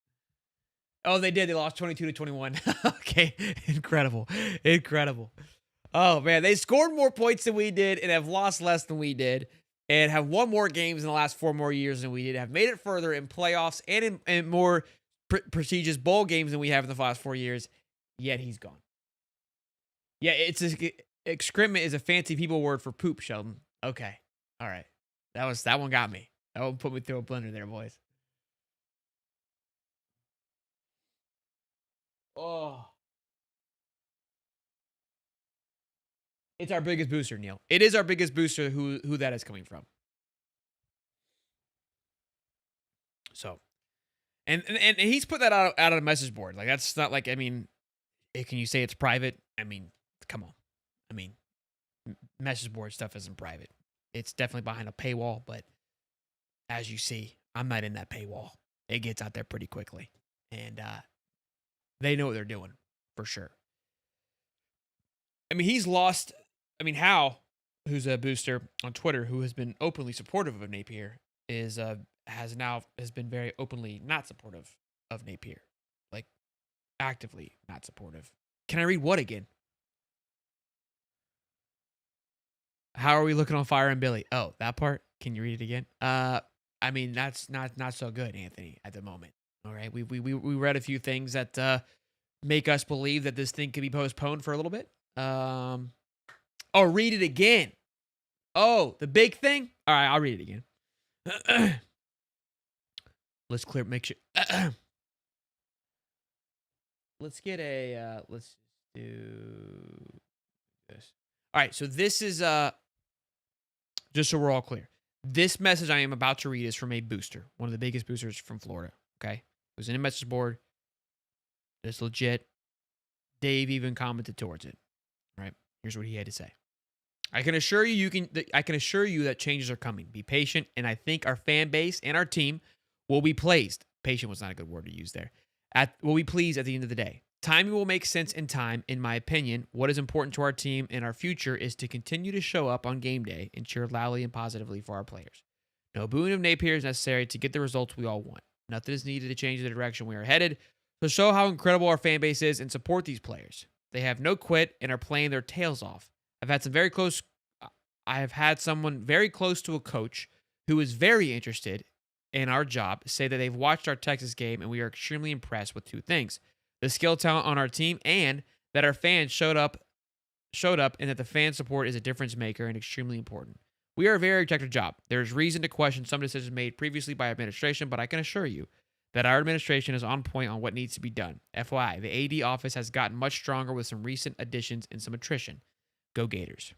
Oh, they did. They lost 22-21. Okay, incredible. Oh man, they scored more points than we did and have lost less than we did, and have won more games in the last 4 more years than we did. Have made it further in playoffs and in more prestigious bowl games than we have in the last 4 years. Yet he's gone. Yeah, excrement is a fancy people word for poop, Sheldon. Okay, all right. That one got me. That one put me through a blender there, boys. Oh. It's our biggest booster, Neil. It is our biggest booster who that is coming from. So, and he's put that out on a message board. Like, that's not like, I mean, can you say it's private? I mean, come on. I mean, message board stuff isn't private. It's definitely behind a paywall, but as you see, I'm not in that paywall. It gets out there pretty quickly. And they know what they're doing, for sure. I mean, he's lost. I mean, Hal, who's a booster on Twitter, who has been openly supportive of Napier, has been very openly not supportive of Napier. Like, actively not supportive. Can I read what again? How are we looking on Fire and Billy? Oh, that part? Can you read it again? I mean, that's not so good, Anthony, at the moment. All right. We read a few things that make us believe that this thing could be postponed for a little bit. Oh, read it again. Oh, the big thing? All right, I'll read it again. Let's make sure. Let's get a, let's do this. All right, so this is, just so we're all clear. This message I am about to read is from a booster, one of the biggest boosters from Florida, okay? It was in a message board. It's legit. Dave even commented towards it. All right, here's what he had to say. I can assure you that changes are coming. Be patient, and I think our fan base and our team will be pleased. Patient was not a good word to use there. Will be pleased at the end of the day. Timing will make sense in time, in my opinion. What is important to our team and our future is to continue to show up on game day and cheer loudly and positively for our players. No booing of Napier is necessary to get the results we all want. Nothing is needed to change the direction we are headed. So show how incredible our fan base is and support these players. They have no quit and are playing their tails off. I have had someone very close to a coach who is very interested in our job say that they've watched our Texas game and we are extremely impressed with two things: the skill talent on our team and that our fans showed up and that the fan support is a difference maker and extremely important. We are a very objective job. There is reason to question some decisions made previously by administration, but I can assure you that our administration is on point on what needs to be done. FYI, the AD office has gotten much stronger with some recent additions and some attrition. Go Gators.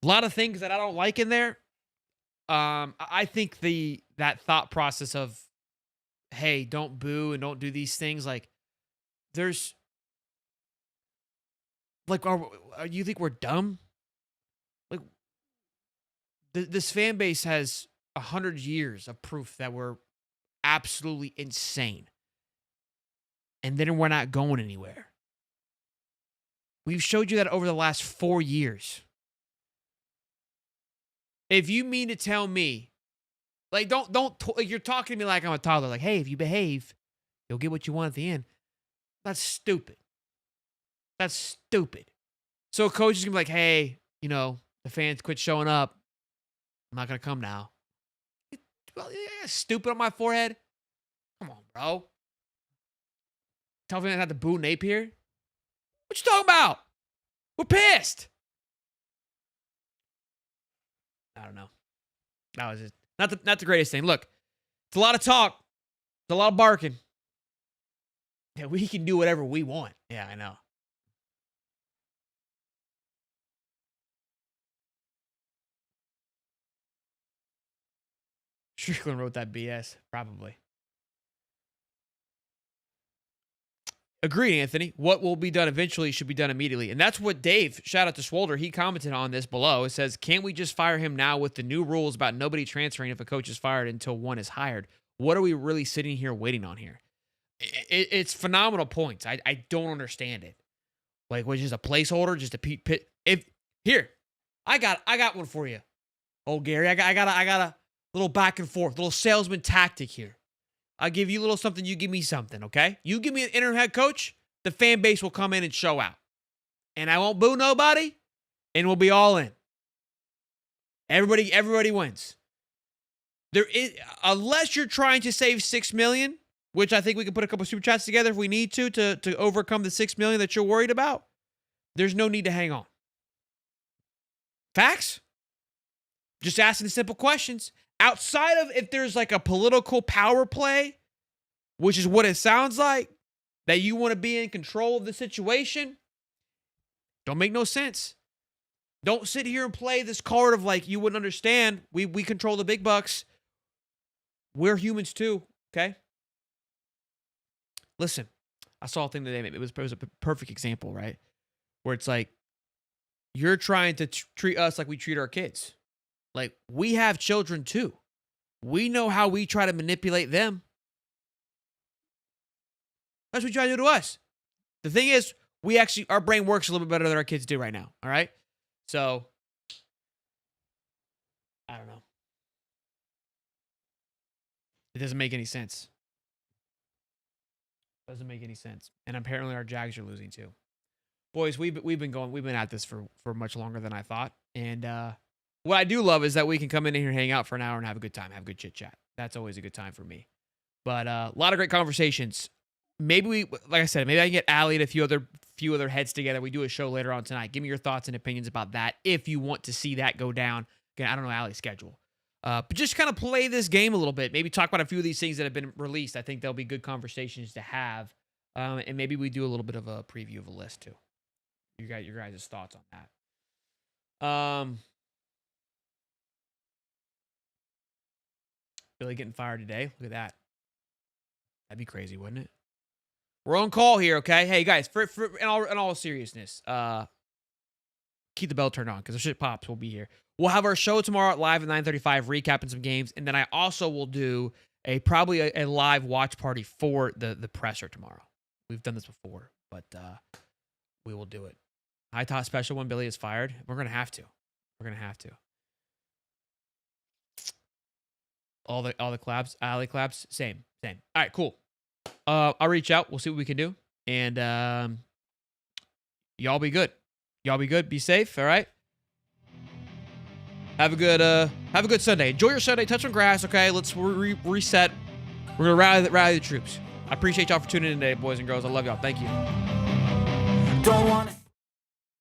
A lot of things that I don't like in there. I think that thought process of, hey, don't boo and don't do these things, like, there's, like, you think we're dumb? Like, this fan base has 100 years of proof that we're absolutely insane. And then we're not going anywhere. We've showed you that over the last 4 years. If you mean to tell me, like, you're talking to me like I'm a toddler, like, hey, if you behave, you'll get what you want at the end. That's stupid. That's stupid. So a coach is going to be like, hey, the fans quit showing up. I'm not going to come now. Well, yeah, stupid on my forehead. Come on, bro. Tell me not to boo Napier. What you talking about? We're pissed. I don't know. That was just not the greatest thing. Look, it's a lot of talk. It's a lot of barking. Yeah, we can do whatever we want. Yeah, I know. Strickland wrote that BS, probably. Agreed, Anthony. What will be done eventually should be done immediately. And that's what Dave, shout out to Swolder, he commented on this below. It says, can't we just fire him now with the new rules about nobody transferring if a coach is fired until one is hired? What are we really sitting here waiting on here? It's phenomenal points. I don't understand it. Like, was just a placeholder, just a pit. Here, I got one for you. Oh, Gary, I got a little back and forth, little salesman tactic here. I'll give you a little something, you give me something, okay? You give me an interim head coach, the fan base will come in and show out. And I won't boo nobody, and we'll be all in. Everybody wins. There is, unless you're trying to save $6 million, which I think we can put a couple super chats together if we need to overcome the $6 million that you're worried about, there's no need to hang on. Facts? Just asking the simple questions. Outside of if there's like a political power play, which is what it sounds like, that you want to be in control of the situation, don't make no sense. Don't sit here and play this card of like, you wouldn't understand. We control the big bucks. We're humans too, okay? Listen, I saw a thing today. It was a perfect example, right? Where it's like, you're trying to treat us like we treat our kids. Like, we have children too. We know how we try to manipulate them. That's what you try to do to us. The thing is, our brain works a little bit better than our kids do right now. All right? So, I don't know. It doesn't make any sense. Doesn't make any sense. And apparently our Jags are losing too. Boys, we've been at this for much longer than I thought. And what I do love is that we can come in here, hang out for an hour, and have a good time, have a good chit chat. That's always a good time for me. But a lot of great conversations. Maybe like I said, maybe I can get Allie and a few other heads together. We do a show later on tonight. Give me your thoughts and opinions about that if you want to see that go down. Again, I don't know Allie's schedule. But just kind of play this game a little bit. Maybe talk about a few of these things that have been released. I think there'll be good conversations to have. And maybe we do a little bit of a preview of a list too. You got your guys' thoughts on that. Billy getting fired today. Look at that. That'd be crazy, wouldn't it? We're on call here, okay? Hey guys, for in all seriousness, keep the bell turned on because if shit pops, we'll be here. We'll have our show tomorrow live at 9:35, recapping some games, and then I also will do probably a live watch party for the presser tomorrow. We've done this before, but we will do it. High top special when Billy is fired. We're gonna have to. We're gonna have to. All the collabs, alley collabs, same. All right, cool. I'll reach out. We'll see what we can do, and y'all be good. Be safe. All right. Have a good Sunday. Enjoy your Sunday. Touch some grass. Okay. Let's reset. We're gonna rally the troops. I appreciate y'all for tuning in today, boys and girls. I love y'all. Thank you. Don't want